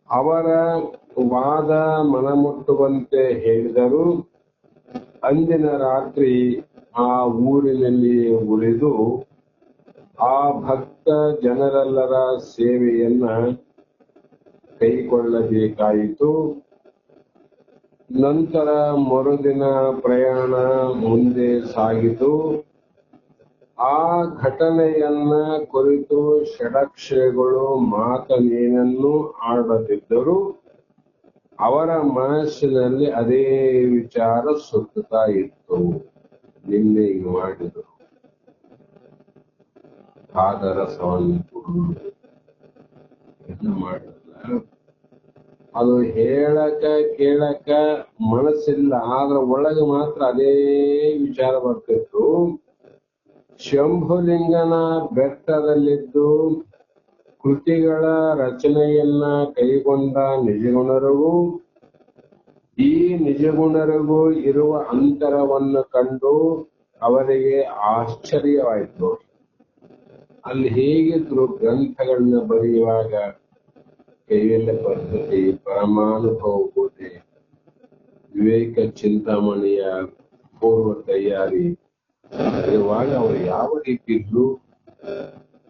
S1: ಅವರ ವಾದ ಮನಮುಟ್ಟುವಂತೆ ಹೇಳಿದರು. ಅಂದಿನ ರಾತ್ರಿ ಆ ಊರಿನಲ್ಲಿ ಉಳಿದು ಆ ಭಕ್ತ ಜನರೆಲ್ಲರ ಸೇವೆಯನ್ನ ಕೈಗೊಳ್ಳಬೇಕಾಯಿತು. ನಂತರ ಮರುದಿನ ಪ್ರಯಾಣ ಮುಂದೆ ಸಾಗಿತು. ಆ ಘಟನೆಯನ್ನ ಕುರಿತು ಷಡಕ್ಷರಗಳು ಮಾತನೇನನ್ನೂ ಆಡದಿದ್ದರೂ ಅವರ ಮನಸ್ಸಿನಲ್ಲಿ ಅದೇ ವಿಚಾರ ಸುತ್ತುತ್ತಾ ಇತ್ತು. ನಿನ್ನೆ ಹಿಂಗ್ ಮಾಡಿದ್ರು, ಪಾದರಸವನ್ನು ಕುಡಿದು ಎಲ್ಲ ಮಾಡಿದ್ರಲ್ಲ, ಅದು ಹೇಳಕ ಕೇಳಕ ಮನಸ್ಸಿಲ್ಲ, ಆದ್ರ ಒಳಗೆ ಮಾತ್ರ ಅದೇ ವಿಚಾರ ಬರ್ತಿತ್ತು. ಶಂಭುಲಿಂಗನ ಬೆಟ್ಟದಲ್ಲಿದ್ದು ಕೃತಿಗಳ ರಚನೆಯನ್ನ ಕೈಗೊಂಡ ನಿಜಗುಣರಿಗೂ ಈ ನಿಜಗುಣರಿಗೂ ಇರುವ ಅಂತರವನ್ನು ಕಂಡು ಅವರಿಗೆ ಆಶ್ಚರ್ಯವಾಯಿತು. ಅಲ್ಲಿ ಹೇಗಿದ್ರು ಗ್ರಂಥಗಳನ್ನ ಬರೆಯುವಾಗ ಕೈಯಲ್ಲ ಪದ್ಧತಿ, ಪರಮಾನುಭವ ಬೋಧೆ, ವಿವೇಕ ಚಿಂತಾಮಣಿಯ ಪೂರ್ವ ತಯಾರಿ ಇರುವಾಗ ಅವರು ಯಾವ ರೀತಿ ಇದ್ರು,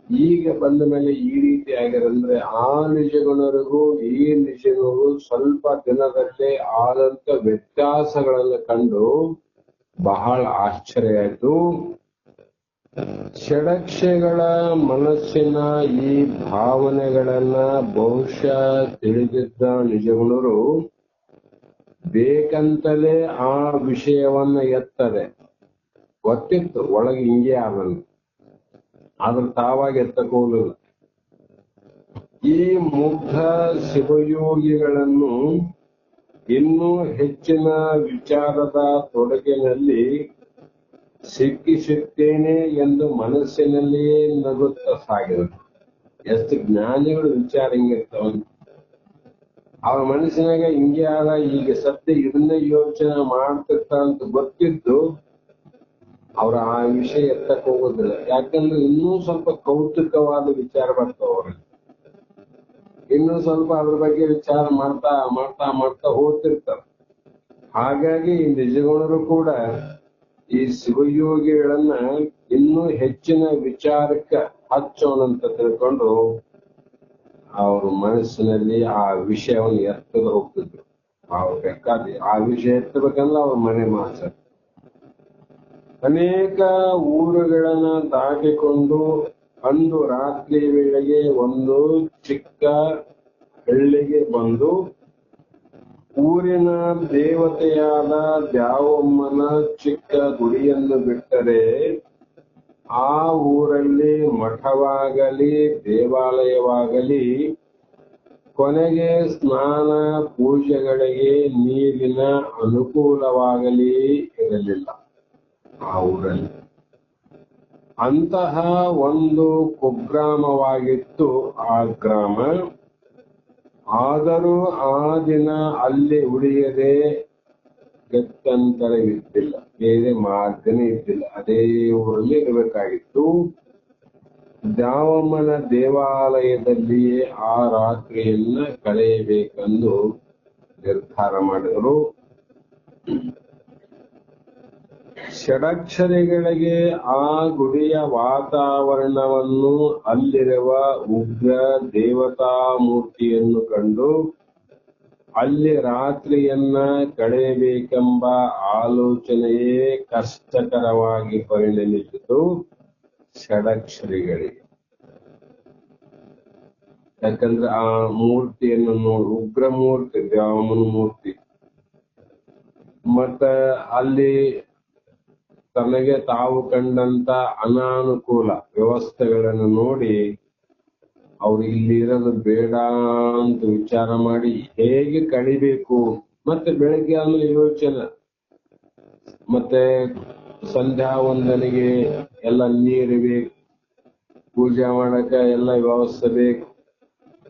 S1: ಈಗ ಬಂದ ಮೇಲೆ ಈ ರೀತಿ ಆಗಿರಂದ್ರೆ ಆ ನಿಜಗುಣರಿಗೂ ಈ ನಿಜಗಳಿಗೂ ಸ್ವಲ್ಪ ದಿನದಲ್ಲೇ ಆದಂತ ವ್ಯತ್ಯಾಸಗಳನ್ನು ಕಂಡು ಬಹಳ ಆಶ್ಚರ್ಯ ಆಯ್ತು. ಷಡಕ್ಷಗಳ ಮನಸ್ಸಿನ ಈ ಭಾವನೆಗಳನ್ನ ಬಹುಶಃ ತಿಳಿದಿದ್ದ ನಿಜಗುಣರು ಬೇಕಂತಲೇ ಆ ವಿಷಯವನ್ನ ಎತ್ತದೆ. ಗೊತ್ತಿತ್ತು ಒಳಗೆ ಹಿಂಗೆ ಆಗಲ್ಲ, ಆದ್ರೆ ತಾವಾಗಿ ಎತ್ತಕೋಲಿಲ್ಲ. ಈ ಮುಗ್ಧ ಶಿವಯೋಗಿಗಳನ್ನು ಇನ್ನೂ ಹೆಚ್ಚಿನ ವಿಚಾರದ ತೊಡಕಿನಲ್ಲಿ ಸಿಕ್ಕಿಸುತ್ತೇನೆ ಎಂದು ಮನಸ್ಸಿನಲ್ಲಿಯೇ ನಗುತ್ತಾ ಸಾಗಿದರು. ಎಷ್ಟು ಜ್ಞಾನಿಗಳು ವಿಚಾರ ಹಿಂಗಿರ್ತಾವ, ಅವ್ರ ಮನಸ್ಸಿನಾಗ ಹಿಂಗೆ ಆದ, ಈಗ ಸತ್ಯ ಇದನ್ನೇ ಯೋಚನೆ ಮಾಡ್ತಿರ್ತಾರಂತ ಗೊತ್ತಿದ್ದು ಅವ್ರ ಆ ವಿಷಯ ಎತ್ತಕ್ ಹೋಗೋದಿಲ್ಲ. ಯಾಕಂದ್ರೆ ಇನ್ನೂ ಸ್ವಲ್ಪ ಕೌತುಕವಾದ ವಿಚಾರ ಬರ್ತಾವ ಅವ್ರಿಗೆ, ಇನ್ನೂ ಸ್ವಲ್ಪ ಅದ್ರ ಬಗ್ಗೆ ವಿಚಾರ ಮಾಡ್ತಾ ಮಾಡ್ತಾ ಮಾಡ್ತಾ ಹೋಗ್ತಿರ್ತಾರ. ಹಾಗಾಗಿ ನಿಜಗುಣರು ಕೂಡ ಈ ಶಿವಯೋಗಿಗಳನ್ನ ಇನ್ನೂ ಹೆಚ್ಚಿನ ವಿಚಾರಕ್ಕೆ ಹಚ್ಚೋಣಂತ ತಿಳ್ಕೊಂಡು ಅವ್ರ ಮನಸ್ಸಿನಲ್ಲಿ ಆ ವಿಷಯವನ್ನು ಎತ್ತದ ಹೋಗ್ತಿದ್ರು. ಅವ್ರು ಬೇಕಾದ್ರೆ ಆ ವಿಷಯ ಎತ್ತಬೇಕಂದ್ರೆ ಅವ್ರ ಮನೆ ಮಾಸ ಅನೇಕ ಊರುಗಳನ್ನ ದಾಟಿಕೊಂಡು ಅಂದು ರಾತ್ರಿ ವೇಳೆಗೆ ಒಂದು ಚಿಕ್ಕ ಹಳ್ಳಿಗೆ ಬಂದು ಊರಿನ ದೇವತೆಯಾದ ದ್ಯಾವಮ್ಮನ ಚಿಕ್ಕ ಗುಡಿಯನ್ನು ಬಿಟ್ಟರೆ ಆ ಊರಲ್ಲಿ ಮಠವಾಗಲಿ ದೇವಾಲಯವಾಗಲಿ ಕೊನೆಗೆ ಸ್ನಾನ ಪೂಜೆಗಳಿಗೆ ನೀರಿನ ಅನುಕೂಲವಾಗಲಿ ಇರಲಿಲ್ಲ ಆ ಊರಲ್ಲಿ. ಅಂತಹ ಒಂದು ಕುಗ್ರಾಮವಾಗಿತ್ತು ಆ ಗ್ರಾಮ. ಆದರೂ ಆ ದಿನ ಅಲ್ಲಿ ಉಳಿಯದೆ ಗತ್ಯಂತರವಿದ್ದಿಲ್ಲ, ಬೇರೆ ಮಾರ್ಗನೇ ಇದ್ದಿಲ್ಲ, ಅದೇ ಊರಲ್ಲಿ ಇರಬೇಕಾಗಿತ್ತು. ದ್ಯಾವಮ್ಮನ ದೇವಾಲಯದಲ್ಲಿಯೇ ಆ ರಾತ್ರಿಯನ್ನ ಕಳೆಯಬೇಕೆಂದು ನಿರ್ಧಾರ ಮಾಡಿದರು. ಷಡಕ್ಷರಿಗಳಿಗೆ ಆ ಗುಡಿಯ ವಾತಾವರಣವನ್ನು, ಅಲ್ಲಿರುವ ಉಗ್ರ ದೇವತಾ ಮೂರ್ತಿಯನ್ನು ಕಂಡು ಅಲ್ಲಿ ರಾತ್ರಿಯನ್ನ ಕಳೆಯಬೇಕೆಂಬ ಆಲೋಚನೆಯೇ ಕಷ್ಟಕರವಾಗಿ ಪರಿಣಮಿಸಿತು ಷಡಕ್ಷರಿಗಳಿಗೆ. ಯಾಕಂದ್ರೆ ಆ ಮೂರ್ತಿಯನ್ನು ನೋಡಿ, ಉಗ್ರ ಮೂರ್ತಿ, ದ್ಯಾವಮ್ಮನ ಮೂರ್ತಿ, ಮತ್ತ ಅಲ್ಲಿ ತನಗೆ ತಾವು ಕಂಡಂತ ಅನಾನುಕೂಲ ವ್ಯವಸ್ಥೆಗಳನ್ನು ನೋಡಿ ಅವ್ರು ಇಲ್ಲಿ ಇರೋದು ಬೇಡ ಅಂತ ವಿಚಾರ ಮಾಡಿ ಹೇಗೆ ಕಳಿಬೇಕು. ಮತ್ತೆ ಬೆಳಗ್ಗೆ ಆಮೇಲೆ ಯೋಚನೆ, ಮತ್ತೆ ಸಂಧ್ಯಾ ವಂದನೆಗೆ ಎಲ್ಲ ನೀರು ಬೇಕು, ಪೂಜೆ ಮಾಡಕ ಎಲ್ಲ ವ್ಯವಸ್ಥೆ ಬೇಕು.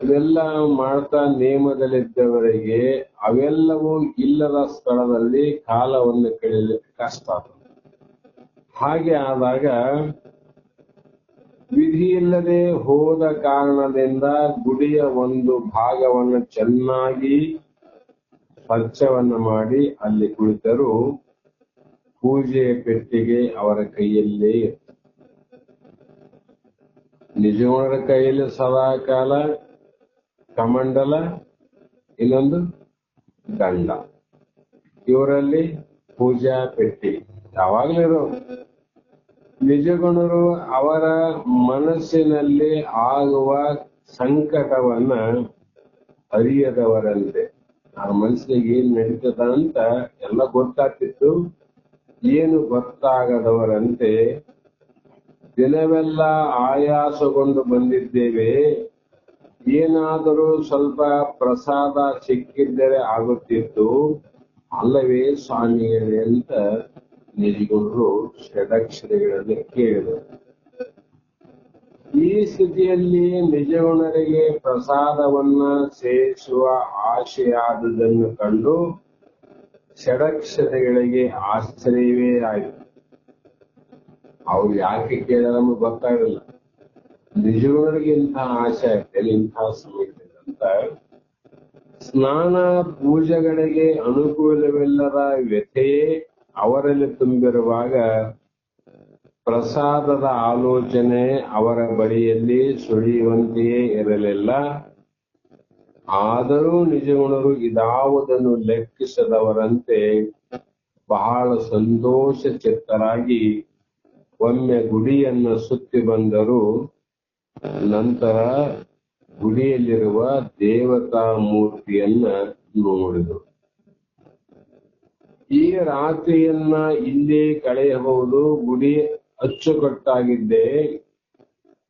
S1: ಇವೆಲ್ಲ ಮಾಡ್ತಾ ನೇಮದಲ್ಲಿದ್ದವರಿಗೆ ಅವೆಲ್ಲವೂ ಇಲ್ಲದ ಸ್ಥಳದಲ್ಲಿ ಕಾಲವನ್ನು ಕಳೆಯಲಿಕ್ಕೆ ಕಷ್ಟ ಆಗ್ತದೆ. ಹಾಗೆ ಆದಾಗ ವಿಧಿ ಇಲ್ಲದೆ ಹೋದ ಕಾರಣದಿಂದ ಗುಡಿಯ ಒಂದು ಭಾಗವನ್ನು ಚೆನ್ನಾಗಿ ಸ್ವಚ್ಛವನ್ನ ಮಾಡಿ ಅಲ್ಲಿ ಕುಳಿತರು ಪೂಜೆಯ ಪೆಟ್ಟಿಗೆ ಅವರ ಕೈಯಲ್ಲೇ ಇತ್ತು. ನಿಜಗುಣರ ಕೈಯಲ್ಲಿ ಸದಾ ಕಾಲ ಕಮಂಡಲ, ಇನ್ನೊಂದು ದಂಡ, ಇವರಲ್ಲಿ ಪೂಜಾ ಪೆಟ್ಟಿಗೆ ಯಾವಾಗಲೂ ಇರೋ. ನಿಜಗುಣರು ಅವರ ಮನಸ್ಸಿನಲ್ಲಿ ಆಗುವ ಸಂಕಟವನ್ನ ಅರಿಯದವರಂತೆ. ಆ ಮನಸ್ಸಿಗೆ ಏನ್ ನಡೀತದ ಅಂತ ಎಲ್ಲ ಗೊತ್ತಾಗ್ತಿತ್ತು, ಏನು ಗೊತ್ತಾಗದವರಂತೆ ದಿನವೆಲ್ಲ ಆಯಾಸಗೊಂಡು ಬಂದಿದ್ದೇವೆ, ಏನಾದರೂ ಸ್ವಲ್ಪ ಪ್ರಸಾದ ಸಿಕ್ಕಿದ್ದರೆ ಆಗುತ್ತಿತ್ತು ಅಲ್ಲವೇ ಸ್ವಾಮಿಗಳೇ ಅಂತ ನಿಜಗುಣರು ಷಡಕ್ಷರಿಗಳಲ್ಲಿ ಕೇಳಿದರು. ಈ ಸ್ಥಿತಿಯಲ್ಲಿ ನಿಜಗುಣರಿಗೆ ಪ್ರಸಾದವನ್ನ ಸೇರಿಸುವ ಆಶೆಯಾದುದನ್ನು ಕಂಡು ಷಡಕ್ಷರಿಗಳಿಗೆ ಆಶ್ಚರ್ಯವೇ ಆಯಿತು. ಅವ್ರು ಯಾಕೆ ಕೇಳಿದ್ರೆ ನಮಗೆ ಗೊತ್ತಾಗಲಿಲ್ಲ. ನಿಜಗುಣರಿಗೆ ಇಂತಹ ಆಶೆ ಆಗ್ತದೆ ಇಂತಹ ಸಮಯದಲ್ಲಿ ಅಂತ. ಸ್ನಾನ ಪೂಜೆಗಳಿಗೆ ಅನುಕೂಲವಿಲ್ಲದ ವ್ಯಥೆಯೇ ಅವರಲ್ಲಿ ತುಂಬಿರುವಾಗ ಪ್ರಸಾದದ ಆಲೋಚನೆ ಅವರ ಬಳಿಯಲ್ಲಿ ಸುಳಿಯುವಂತೆಯೇ ಇರಲಿಲ್ಲ. ಆದರೂ ನಿಜಗುಣರು ಇದಾವುದನ್ನು ಲೆಕ್ಕಿಸದವರಂತೆ ಬಹಳ ಸಂತೋಷ ಚಿತ್ತರಾಗಿ ಒಮ್ಮೆ ಗುಡಿಯನ್ನು ಸುತ್ತಿ ಬಂದರು. ನಂತರ ಗುಡಿಯಲ್ಲಿರುವ ದೇವತಾ ಮೂರ್ತಿಯನ್ನ ನೋಡಿದರು. ಈ ರಾತ್ರಿಯನ್ನ ಇಲ್ಲಿ ಕಳೆಯಬಹುದು, ಗುಡಿ ಅಚ್ಚುಕಟ್ಟಾಗಿದ್ದೆ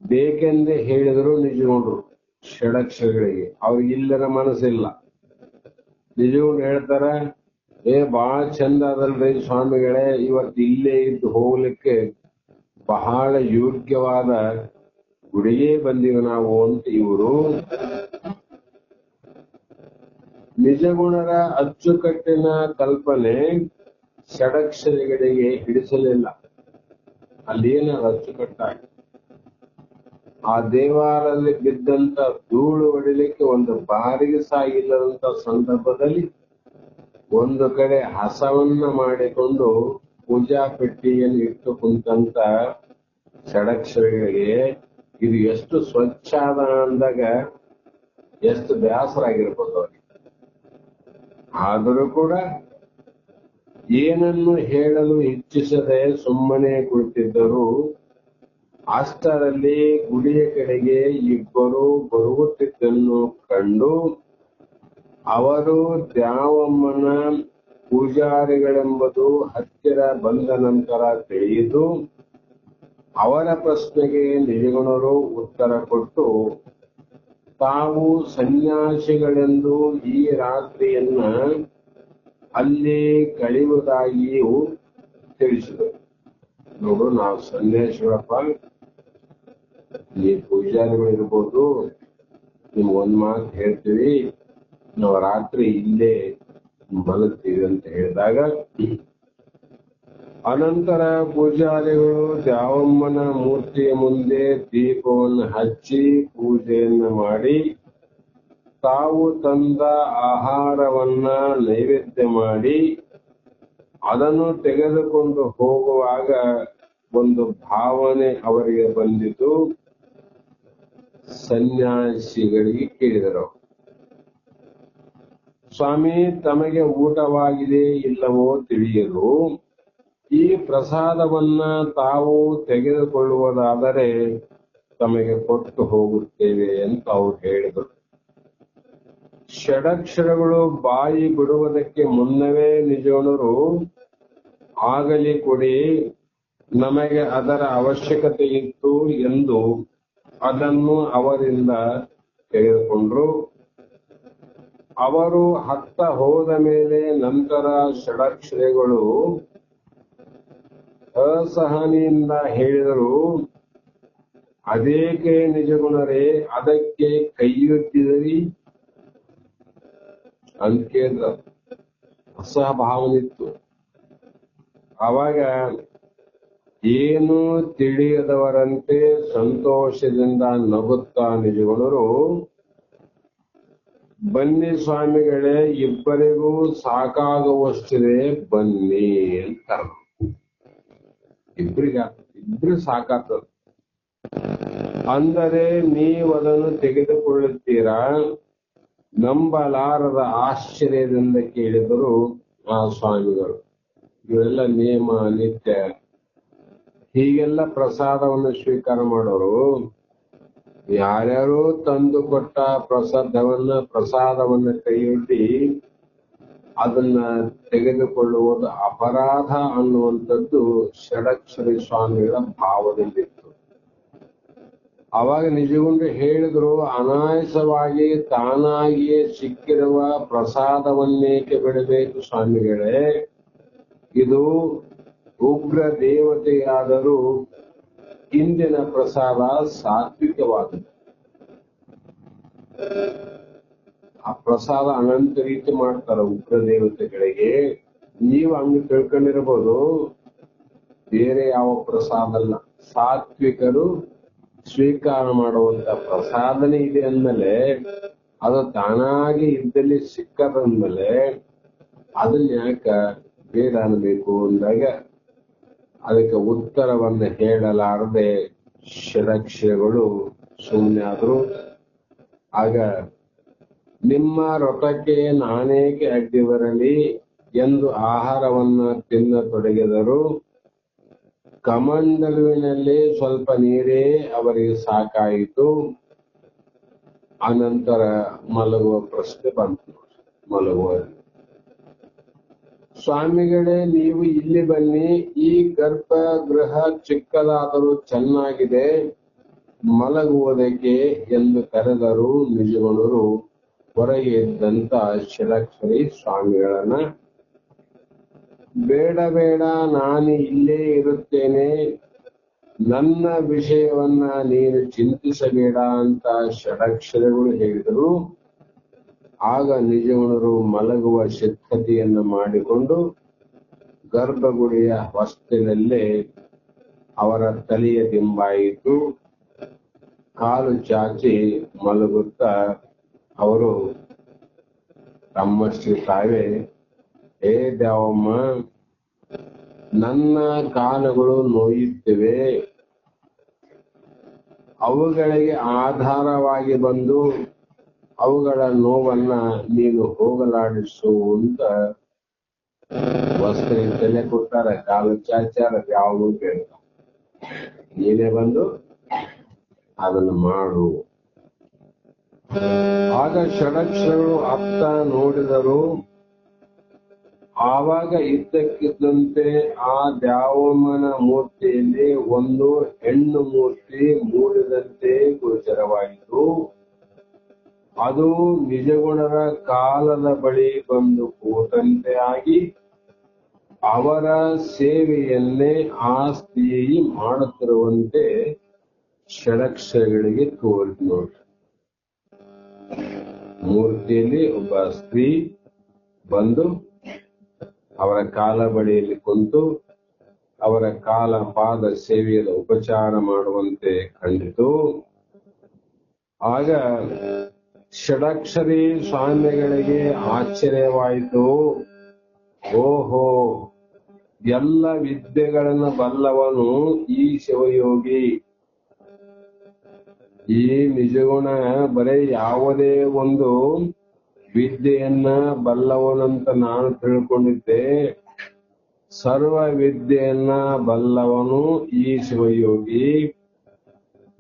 S1: ಬೇಕೆಂದೇ ಹೇಳಿದರು ನಿಜಗುಣರು ಷಡಕ್ಷರಿಗಳಿಗೆ. ಅವ್ರಿಗೆ ಇಲ್ಲದ ಮನಸ್ಸಿಲ್ಲ. ನಿಜಗುಣರು ಹೇಳ್ತಾರ, ಬಹಳ ಚಂದ ಅದಲ್ರಿ ಸ್ವಾಮಿಗಳೇ, ಇವತ್ತು ಇಲ್ಲೇ ಇದ್ದು ಹೋಗ್ಲಿಕ್ಕೆ ಬಹಳ ಯೋಗ್ಯವಾದ ಗುಡಿಗೆ ಬಂದೀವಿ ನಾವು ಅಂತ ಇವರು. ನಿಜಗುಣರ ಅಚ್ಚುಕಟ್ಟಿನ ಕಲ್ಪನೆ ಷಡಕ್ಷರಿಗಳಿಗೆ ಹಿಡಿಸಲಿಲ್ಲ. ಅಲ್ಲೇನ ಅಚ್ಚುಕಟ್ಟಾಗಿ ಆ ದೇವಾಲಯದಲ್ಲಿ ಬಿದ್ದಂತ ಧೂಳು ಹೊಡಿಲಿಕ್ಕೆ ಒಂದು ಬಾರಿಗೆ ಸಾಗಿಲ್ಲದಂತ ಸಂದರ್ಭದಲ್ಲಿ ಒಂದು ಕಡೆ ಹಸವನ್ನ ಮಾಡಿಕೊಂಡು ಪೂಜಾ ಪೆಟ್ಟಿಗೆಯನ್ನು ಇಟ್ಟು ಕುಂತಂತ ಷಡಕ್ಷರಿಗಳಿಗೆ ಇದು ಎಷ್ಟು ಸ್ವಚ್ಛ ಅದ ಅಂದಾಗ ಎಷ್ಟು ಬೇಸರ ಆಗಿರ್ಬೋದು ಅವ್ರಿಗೆ. ಆದರೂ ಕೂಡ ಏನನ್ನು ಹೇಳಲು ಇಚ್ಛಿಸದೆ ಸುಮ್ಮನೆ ಕುಳಿತಿದ್ದರು. ಅಷ್ಟರಲ್ಲಿ ಗುಡಿಯ ಕಡೆಗೆ ಇಬ್ಬರು ಬರುಗುತ್ತಿದ್ದನ್ನು ಕಂಡು ಅವರು ದ್ಯಾವಮ್ಮನ ಪೂಜಾರಿಗಳೆಂಬುದು ಹತ್ತಿರ ಬಂದ ನಂತರ ತಿಳಿಯಿತು. ಅವರ ಪ್ರಶ್ನೆಗೆ ನಿಜಗುಣರು ಉತ್ತರ ಕೊಟ್ಟು ತಾವು ಸನ್ಯಾಸಿಗಳೆಂದು ಈ ರಾತ್ರಿಯನ್ನ ಅಲ್ಲಿ ಕಳೆಯುವುದಾಗಿಯೂ ತಿಳಿಸಿದರು. ನೋಡು, ನಾವು ಸನ್ಯಾಸಿಗಳಪ್ಪ, ನೀವು ಪೂಜಾರಿಗಳಿರ್ಬೋದು, ನಿಮ್ಗೊಂದ್ ಮಾತು ಹೇಳ್ತೀವಿ, ನಾವು ರಾತ್ರಿ ಇಲ್ಲೇ ಮಲಗ್ತೀವಿ ಅಂತ ಹೇಳಿದಾಗ ಅನಂತರ ಪೂಜಾರಿಗಳು ದ್ಯಾವಮ್ಮನ ಮೂರ್ತಿಯ ಮುಂದೆ ದೀಪವನ್ನು ಹಚ್ಚಿ ಪೂಜೆಯನ್ನ ಮಾಡಿ ತಾವು ತಂದ ಆಹಾರವನ್ನ ನೈವೇದ್ಯ ಮಾಡಿ ಅದನ್ನು ತೆಗೆದುಕೊಂಡು ಹೋಗುವಾಗ ಒಂದು ಭಾವನೆ ಅವರಿಗೆ ಬಂದಿತು. ಸನ್ಯಾಸಿಗಳಿಗೆ ಕೇಳಿದರು, ಸ್ವಾಮಿ, ತಮಗೆ ಊಟವಾಗಿದೆ ಇಲ್ಲವೋ ತಿಳಿಯಲು ಈ ಪ್ರಸಾದವನ್ನ ತಾವು ತೆಗೆದುಕೊಳ್ಳುವುದಾದರೆ ತಮಗೆ ಕೊಟ್ಟು ಹೋಗುತ್ತೇವೆ ಅಂತ ಅವ್ರು ಹೇಳಿದರು. ಷಡಕ್ಷರಗಳು ಬಾಯಿ ಬಿಡುವುದಕ್ಕೆ ಮುನ್ನವೇ ನಿಜಗುಣರು ಆಗಲಿ ಕೊಡಿ, ನಮಗೆ ಅದರ ಅವಶ್ಯಕತೆ ಇತ್ತು ಎಂದು ಅದನ್ನು ಅವರಿಂದ ತೆಗೆದುಕೊಂಡ್ರು. ಅವರು ಹತ್ತ ಹೋದ ಮೇಲೆ ನಂತರ ಷಡಕ್ಷರಿಗಳು ಅಸಹನೆಯಿಂದ ಹೇಳಿದರು, ಅದೇಕೆ ನಿಜಗುಣರೇ ಅದಕ್ಕೆ ಕೈಯೊತ್ತಿದರಿ ಅಂತ ಕೇಳಿದ. ಅಸಹಭಾವನಿತ್ತು. ಆವಾಗ ಏನು ತಿಳಿಯದವರಂತೆ ಸಂತೋಷದಿಂದ ನಗುತ್ತಾ ನಿಜಗುಣರು, ಬನ್ನಿ ಸ್ವಾಮಿಗಳೇ, ಇಬ್ಬರಿಗೂ ಸಾಕಾಗುವಷ್ಟಿದೆ ಬನ್ನಿ ಅಂತ. ಇಬ್ರು ಸಾಕಾಗ್ತದ ಅಂದರೆ ನೀವದನ್ನು ತೆಗೆದುಕೊಳ್ಳುತ್ತೀರಾ? ನಂಬಲಾರದ ಆಶ್ಚರ್ಯದಿಂದ ಕೇಳಿದರು ಆ ಸ್ವಾಮಿಗಳು. ಇವೆಲ್ಲ ನಿಯಮ ನಿತ್ಯ. ಹೀಗೆಲ್ಲ ಪ್ರಸಾದವನ್ನು ಸ್ವೀಕಾರ ಮಾಡೋರು ಯಾರ್ಯಾರು ತಂದು ಕೊಟ್ಟ ಪ್ರಸಾದವನ್ನ ಕೈಯೊಡ್ಡಿ ಅದನ್ನ ತೆಗೆದುಕೊಳ್ಳುವುದು ಅಪರಾಧ ಅನ್ನುವಂಥದ್ದು ಷಡಕ್ಷರಿ ಸ್ವಾಮಿಗಳ ಭಾವದಲ್ಲಿತ್ತು. ಅವಾಗ ನಿಜಗುಂಡು ಹೇಳಿದ್ರು, ಅನಾಯಾಸವಾಗಿ ತಾನಾಗಿಯೇ ಸಿಕ್ಕಿರುವ ಪ್ರಸಾದವನ್ನೇಕೆ ಬಿಡಬೇಕು ಸ್ವಾಮಿಗಳೇ? ಇದು ಉಗ್ರ ದೇವತೆಯಾದರೂ ಇಂದಿನ ಪ್ರಸಾದ ಸಾತ್ವಿಕವಾದದ್ದು. ಆ ಪ್ರಸಾದ ಅನಂತ ರೀತಿ ಮಾಡ್ತಾರ ಉಗ್ರ ದೇವತೆಗಳಿಗೆ. ನೀವು ಹಂಗ ತಿಳ್ಕೊಂಡಿರ್ಬೋದು, ಬೇರೆ ಯಾವ ಪ್ರಸಾದ ಅಲ್ಲ. ಸಾತ್ವಿಕರು ಸ್ವೀಕಾರ ಮಾಡುವಂತ ಪ್ರಸಾದನೆ ಇದೆ ಅಂದ್ಮೇಲೆ, ಅದು ತಾನಾಗಿ ಇದ್ದಲ್ಲಿ ಸಿಕ್ಕದಂದ್ಮೇಲೆ ಅದನ್ನ ಯಾಕ ಬೇಡ ಅನ್ಬೇಕು ಅಂದಾಗ ಅದಕ್ಕೆ ಉತ್ತರವನ್ನ ಹೇಳಲಾರದೆ ಷಡಕ್ಷರಗಳು ಸುಮ್ಮನೆ ಆದ್ರು. ಆಗ ನಿಮ್ಮ ವ್ರತಕ್ಕೆ ನಾನೇಕೆ ಅಡ್ಡಿ ಬರಲಿ ಎಂದು ಆಹಾರವನ್ನ ತಿನ್ನತೊಡಗಿದರು. ಕಮಂಡಲುವಿನಲ್ಲಿ ಸ್ವಲ್ಪ ನೀರೇ ಅವರಿಗೆ ಸಾಕಾಯಿತು. ಅನಂತರ ಮಲಗುವ ಪ್ರಶ್ನೆ ಬಂತು. ಮಲಗುವ ಸ್ವಾಮಿಗಳೇ, ನೀವು ಇಲ್ಲಿ ಬನ್ನಿ, ಈ ಗರ್ಭಗೃಹ ಚಿಕ್ಕದಾದರೂ ಚೆನ್ನಾಗಿದೆ, ಮಲಗುವುದಕ್ಕೆ ಎಂದು ಕರೆದರು. ನಿಜಗುಣರು ಹೊರಗೆ ಇದ್ದಂತ ಷಡಕ್ಷರಿ ಸ್ವಾಮಿಗಳನ್ನ, ಬೇಡ ಬೇಡ, ನಾನು ಇಲ್ಲೇ ಇರುತ್ತೇನೆ, ನನ್ನ ವಿಷಯವನ್ನ ನೀನು ಚಿಂತಿಸಬೇಡ ಅಂತ ಷಡಕ್ಷರಗಳು ಹೇಳಿದರು. ಆಗ ನಿಜಗುಣರು ಮಲಗುವ ಸಿದ್ಧತೆಯನ್ನು ಮಾಡಿಕೊಂಡು ಗರ್ಭಗುಡಿಯ ಹೊಸ್ತಿಲಲ್ಲೇ ಅವರ ತಲೆಯ ದಿಂಬಾಯಿತು. ಕಾಲು ಚಾಚಿ ಮಲಗುತ್ತಾ ಅವರು ತಮ್ಮಷ್ಟು ತಾವೇ, ಹೇ ದ್ಯಾವಮ್ಮ, ನನ್ನ ಕಾಲುಗಳು ನೋಯುತ್ತಿವೆ, ಅವುಗಳಿಗೆ ಆಧಾರವಾಗಿ ಬಂದು ಅವುಗಳ ನೋವನ್ನ ನೀನು ಹೋಗಲಾಡಿಸು ಅಂತ ವಸ್ತ್ರ ತಲೆ ಕೊಟ್ಟಾರ. ಕಾಲು ಚಾಚಾರ ಯಾವ ಕೇಳ್ತ, ನೀನೇ ಬಂದು ಅದನ್ನು ಮಾಡು. ಆಗ ಷಡಕ್ಷರಗಳು ಅತ್ತ ನೋಡಿದರು. ಆವಾಗ ಇದ್ದಕ್ಕಿದ್ದಂತೆ ಆ ದ್ಯಾವಮ್ಮನ ಮೂರ್ತಿಯಲ್ಲಿ ಒಂದು ಹೆಣ್ಣು ಮೂರ್ತಿ ಮೂಡಿದಂತೆ ಗೋಚರವಾಯಿತು. ಅದು ನಿಜಗುಣರ ಕಾಲದ ಬಳಿ ಬಂದು ಕೂತಂತೆ ಆಗಿ ಅವರ ಸೇವೆಯನ್ನೇ ಆ ಸ್ತ್ರೀ ಮಾಡುತ್ತಿರುವಂತೆ ಷಡಕ್ಷರಗಳಿಗೆ ತೋರಿತು. ನೋಡಿ, ಮೂರ್ತಿಯಲ್ಲಿ ಒಬ್ಬ ಸ್ತ್ರೀ ಬಂದು ಅವರ ಕಾಲ ಬಳಿಯಲ್ಲಿ ಕುಂತು ಅವರ ಕಾಲ ಪಾದ ಸೇವೆಯ ಉಪಚಾರ ಮಾಡುವಂತೆ ಕಂಡಿತು. ಆಗ ಷಡಕ್ಷರಿ ಸ್ವಾಮಿಗಳಿಗೆ ಆಶ್ಚರ್ಯವಾಯಿತು. ಓಹೋ, ಎಲ್ಲ ವಿದ್ಯೆಗಳನ್ನು ಬಲ್ಲವನು ಈ ಶಿವಯೋಗಿ. ಈ ನಿಜಗುಣ ಬರೀ ಯಾವುದೇ ಒಂದು ವಿದ್ಯೆಯನ್ನ ಬಲ್ಲವನಂತ ನಾನು ತಿಳ್ಕೊಂಡಿದ್ದೆ. ಸರ್ವ ವಿದ್ಯೆಯನ್ನ ಬಲ್ಲವನು ಈ ಶಿವಯೋಗಿ.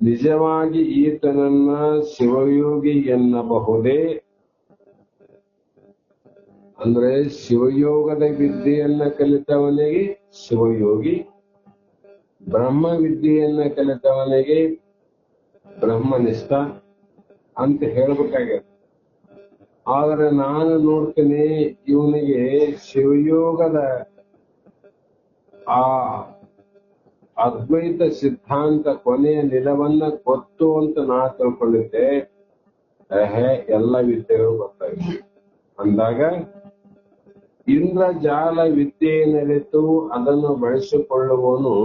S1: ನಿಜವಾಗಿ ಈತನನ್ನ ಶಿವಯೋಗಿ ಎನ್ನಬಹುದೇ? ಅಂದ್ರೆ ಶಿವಯೋಗದ ವಿದ್ಯೆಯನ್ನ ಕಲಿತವನಿಗೆ ಶಿವಯೋಗಿ, ಬ್ರಹ್ಮ ವಿದ್ಯೆಯನ್ನ ಕಲಿತವನಿಗೆ ಬ್ರಹ್ಮನಿಷ್ಠ ಅಂತ ಹೇಳ್ಬೇಕಾಗ್ಯದ. ಆದ್ರೆ ನಾನು ನೋಡ್ತೀನಿ, ಇವನಿಗೆ ಶಿವಯೋಗದ ಆ ಅದ್ವೈತ ಸಿದ್ಧಾಂತ ಕೊನೆಯ ನಿಲವನ್ನ ಗೊತ್ತು ಅಂತ ನಾ ತಿಳ್ಕೊಂಡಿದ್ದೆ. ಎಲ್ಲ ವಿದ್ಯೆಗಳು ಗೊತ್ತಾಗಿದೆ ಅಂದಾಗ ಇಂದ್ರಜಾಲ ವಿದ್ಯೆಯನ್ನೆರೆತು ಅದನ್ನು ಬಳಸಿಕೊಳ್ಳುವವನು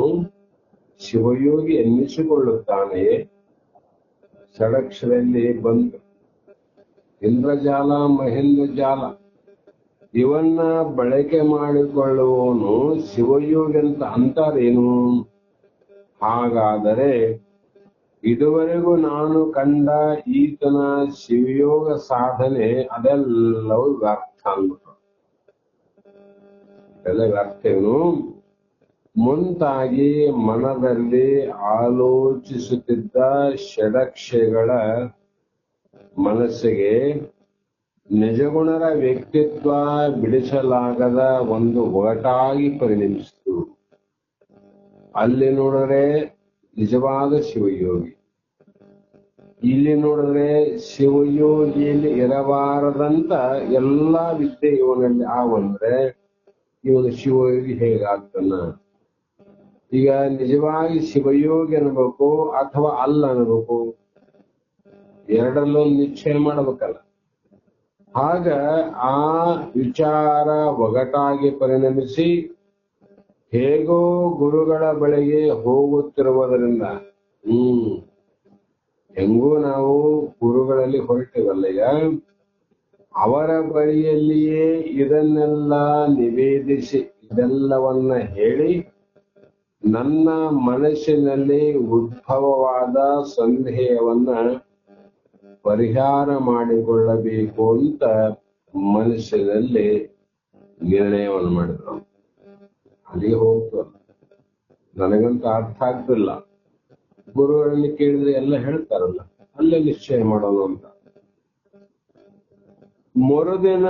S1: ಶಿವಯೋಗಿ ಎನ್ನಿಸಿಕೊಳ್ಳುತ್ತಾನೆ. ಷಡಕ್ಷರಲ್ಲಿ ಬಂತು ಇಂದ್ರಜಾಲ ಮಹೇಂದ್ರ ಜಾಲ ಇವನ್ನ ಬಳಕೆ ಮಾಡಿಕೊಳ್ಳುವವನು ಶಿವಯೋಗಿ ಅಂತ ಅಂತಾರೇನು? ಹಾಗಾದರೆ ಇದುವರೆಗೂ ನಾನು ಕಂಡ ಈತನ ಶಿವಯೋಗ ಸಾಧನೆ ಅದೆಲ್ಲವೂ ವ್ಯರ್ಥ ಅಂದ್ಬಿಟ್ಟು. ಎಲ್ಲ ವ್ಯರ್ಥೇನು? ಮುಂತಾಗಿ ಮನದಲ್ಲಿ ಆಲೋಚಿಸುತ್ತಿದ್ದ ಷಡಕ್ಷಗಳ ಮನಸ್ಸಿಗೆ ನಿಜಗುಣರ ವ್ಯಕ್ತಿತ್ವ ಬಿಡಿಸಲಾಗದ ಒಂದು ಒಗಟಾಗಿ ಪರಿಣಮಿಸಿತು. ಅಲ್ಲಿ ನೋಡಿದ್ರೆ ನಿಜವಾದ ಶಿವಯೋಗಿ, ಇಲ್ಲಿ ನೋಡಿದ್ರೆ ಶಿವಯೋಗಿಯಲ್ಲಿ ಇರಬಾರದಂತ ಎಲ್ಲಾ ವಿದ್ಯೆ ಇವನಲ್ಲಿ ಆವಂದ್ರೆ ಇವನು ಶಿವಯೋಗಿ ಹೇಗಾಗ್ತಾನ? ಈಗ ನಿಜವಾಗಿ ಶಿವಯೋಗಿ ಅನ್ಬೇಕು ಅಥವಾ ಅಲ್ಲ ಅನ್ಬೇಕು? ಎರಡರಲ್ಲೊಂದು ನಿಶ್ಚಯ ಮಾಡ್ಬೇಕಲ್ಲ. ಆಗ ಆ ವಿಚಾರ ಒಗಟಾಗಿ ಪರಿಣಮಿಸಿ ಹೇಗೋ ಗುರುಗಳ ಬಳಿಗೆ ಹೋಗುತ್ತಿರುವುದರಿಂದ ಹೆಂಗೂ ನಾವು ಗುರುಗಳಲ್ಲಿ ಹೊರಟಿವಲ್ಲಯ್ಯ, ಅವರ ಬಳಿಯಲ್ಲಿಯೇ ಇದನ್ನೆಲ್ಲ ನಿವೇದಿಸಿ ಇದೆಲ್ಲವನ್ನ ಹೇಳಿ ನನ್ನ ಮನಸ್ಸಿನಲ್ಲಿ ಉದ್ಭವವಾದ ಸಂದೇಹವನ್ನ ಪರಿಹಾರ ಮಾಡಿಕೊಳ್ಳಬೇಕು ಅಂತ ಮನಸ್ಸಿನಲ್ಲಿ ನಿರ್ಣಯವನ್ನು ಮಾಡಿದ್ರು. ಅಲ್ಲಿಗೆ ಹೋಗ್ತಲ್ಲ, ನನಗಂತೂ ಅರ್ಥ ಆಗ್ತಿಲ್ಲ. ಗುರುಗಳಲ್ಲಿ ಕೇಳಿದ್ರೆ ಎಲ್ಲ ಹೇಳ್ತಾರಲ್ಲ, ಅಲ್ಲೇ ನಿಶ್ಚಯ ಮಾಡೋದು ಅಂತ. ಮರುದಿನ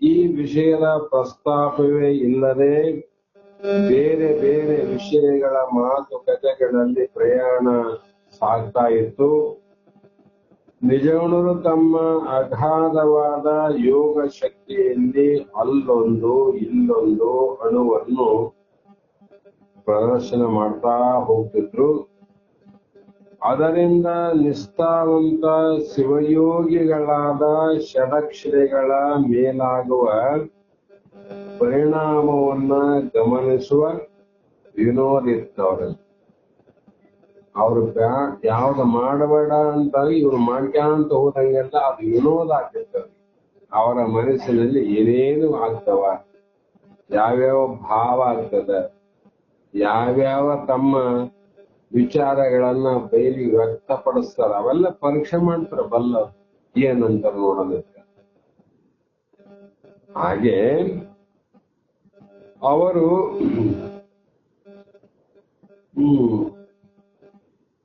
S1: ಈ ವಿಷಯದ ಪ್ರಸ್ತಾಪವೇ ಇಲ್ಲದೆ ಬೇರೆ ಬೇರೆ ವಿಷಯಗಳ ಮಾತುಕತೆಗಳಲ್ಲಿ ಪ್ರಯಾಣ ಸಾಗ್ತಾ ಇತ್ತು. ನಿಜಗುಣರು ತಮ್ಮ ಅಗಾಧವಾದ ಯೋಗ ಶಕ್ತಿಯಲ್ಲಿ ಅಲ್ಲೊಂದು ಇಲ್ಲೊಂದು ಅಣುವನ್ನು ಪ್ರದರ್ಶನ ಮಾಡ್ತಾ ಹೋಗ್ತಿದ್ರು. ಅದರಿಂದ ನಿಷ್ಠಾವಂತ ಶಿವಯೋಗಿಗಳಾದ ಷಡಕ್ಷರಿಗಳ ಮೇಲಾಗುವ ಪರಿಣಾಮವನ್ನ ಗಮನಿಸುವ ವಿನೋದಿತ್ತವರಲ್ಲಿ. ಅವ್ರು ಯಾವ್ದು ಮಾಡಬೇಡ ಅಂತ ಇವ್ರು ಮಾಡ್ಕ್ಯಾಂತ ಹೋದಂಗೆಲ್ಲ ಅದು ವಿನೋದ ಆಗ್ತಿರ್ತದೆ. ಅವರ ಮನಸ್ಸಿನಲ್ಲಿ ಏನೇನು ಆಗ್ತವ, ಯಾವ್ಯಾವ ಭಾವ ಆಗ್ತದ, ಯಾವ್ಯಾವ ತಮ್ಮ ವಿಚಾರಗಳನ್ನ ಬಯಲಿಗೆ ವ್ಯಕ್ತಪಡಿಸ್ತಾರ, ಅವೆಲ್ಲ ಪರೀಕ್ಷೆ ಮಾಡ್ತಾರ ಬಲ್ಲ ಏನಂತ ನೋಡೋದಕ್ಕೆ. ಹಾಗೆ ಅವರು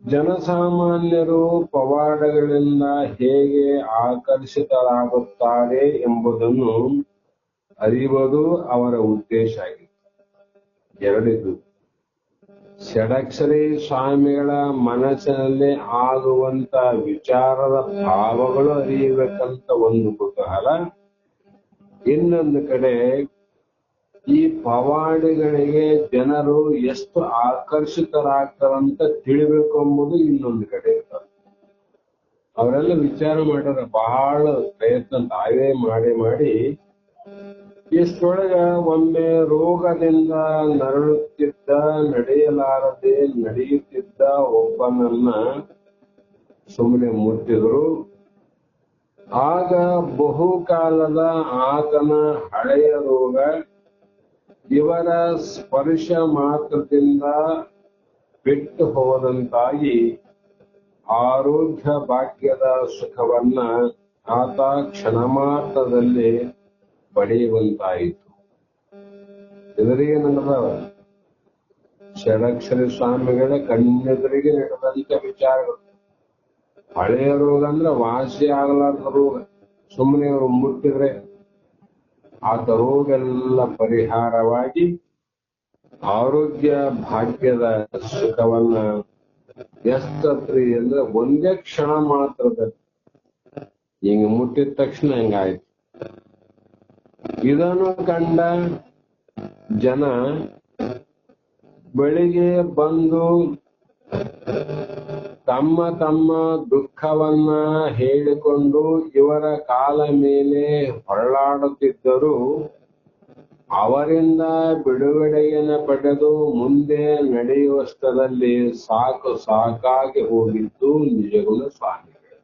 S1: ಜನಸಾಮಾನ್ಯರು ಪವಾಡಗಳಿಂದ ಹೇಗೆ ಆಕರ್ಷಿತರಾಗುತ್ತಾರೆ ಎಂಬುದನ್ನು ಅರಿಯುವುದು ಅವರ ಉದ್ದೇಶ ಆಗಿತ್ತು. ಎರಡಿದು, ಷಡಕ್ಷರಿ ಸ್ವಾಮಿಗಳ ಮನಸ್ಸಿನಲ್ಲಿ ಆಗುವಂತ ವಿಚಾರದ ಭಾವಗಳು ಅರಿಯಬೇಕಂತ ಒಂದು ಕುತೂಹಲ. ಇನ್ನೊಂದು ಕಡೆ ಈ ಪವಾಡಿಗಳಿಗೆ ಜನರು ಎಷ್ಟು ಆಕರ್ಷಿತರಾಗ್ತಾರಂತ ತಿಳಿಬೇಕು ಎಂಬುದು ಇನ್ನೊಂದು ಕಡೆ ಇರ್ತದೆ. ಅವರೆಲ್ಲ ವಿಚಾರ ಮಾಡ್ಯಾರ, ಬಹಳ ಪ್ರಯತ್ನ ತಾವೇ ಮಾಡಿ ಇಷ್ಟೊಳಗ ಒಮ್ಮೆ ರೋಗದಿಂದ ನರಳುತ್ತಿದ್ದ, ನಡೆಯಲಾರದೆ ನಡೆಯುತ್ತಿದ್ದ ಒಬ್ಬನನ್ನ ಸುಮ್ಮನೆ ಮುಟ್ಟಿದ್ರು. ಆಗ ಬಹುಕಾಲದ ಆತನ ಹಳೆಯ ರೋಗ ಇವರ ಸ್ಪರ್ಶ ಮಾತ್ರದಿಂದ ಬಿಟ್ಟು ಹೋದಂತಾಗಿ ಆರೋಗ್ಯ ಭಾಗ್ಯದ ಸುಖವನ್ನ ಆತ ಕ್ಷಣ ಮಾತ್ರದಲ್ಲಿ ಪಡೆಯುವಂತಾಯಿತು. ಎದುರಿಗೆ ನಡೆದವ ಷಡಕ್ಷರಿ ಸ್ವಾಮಿಗಳ ಕಣ್ಣೆದುರಿಗೆ ನಡೆದಂತ ವಿಚಾರಗಳು. ಹಳೆಯ ರೋಗ ಅಂದ್ರೆ ವಾಸಿ ಆಗಲಾರ್ದ ರೋಗ, ಸುಮ್ಮನೆ ಅವರು ಮುಟ್ಟಿದ್ರೆ ಆತ ರೋಗ ಎಲ್ಲ ಪರಿಹಾರವಾಗಿ ಆರೋಗ್ಯ ಭಾಗ್ಯದ ಸುಖವನ್ನ ಎಷ್ಟತ್ರಿ ಅಂದ್ರೆ ಒಂದೇ ಕ್ಷಣ ಮಾತ್ರದ ಹಿಂಗ ಮುಟ್ಟಿದ ತಕ್ಷಣ ಹಿಂಗಾಯ್ತು. ಇದನ್ನು ಕಂಡ ಜನ ಬಳಿಗೆ ಬಂದು ತಮ್ಮ ತಮ್ಮ ದುಃಖವನ್ನ ಹೇಳಿಕೊಂಡು ಇವರ ಕಾಲ ಮೇಲೆ ಹೊರಳಾಡುತ್ತಿದ್ದರು. ಅವರಿಂದ ಬಿಡುಗಡೆಯನ್ನು ಪಡೆದು ಮುಂದೆ ನಡೆಯುವಷ್ಟರಲ್ಲಿ ಸಾಕಾಗಿ ಹೋಗಿದ್ದು ನಿಜಗುಣ ಸ್ವಾಮಿಗಳು.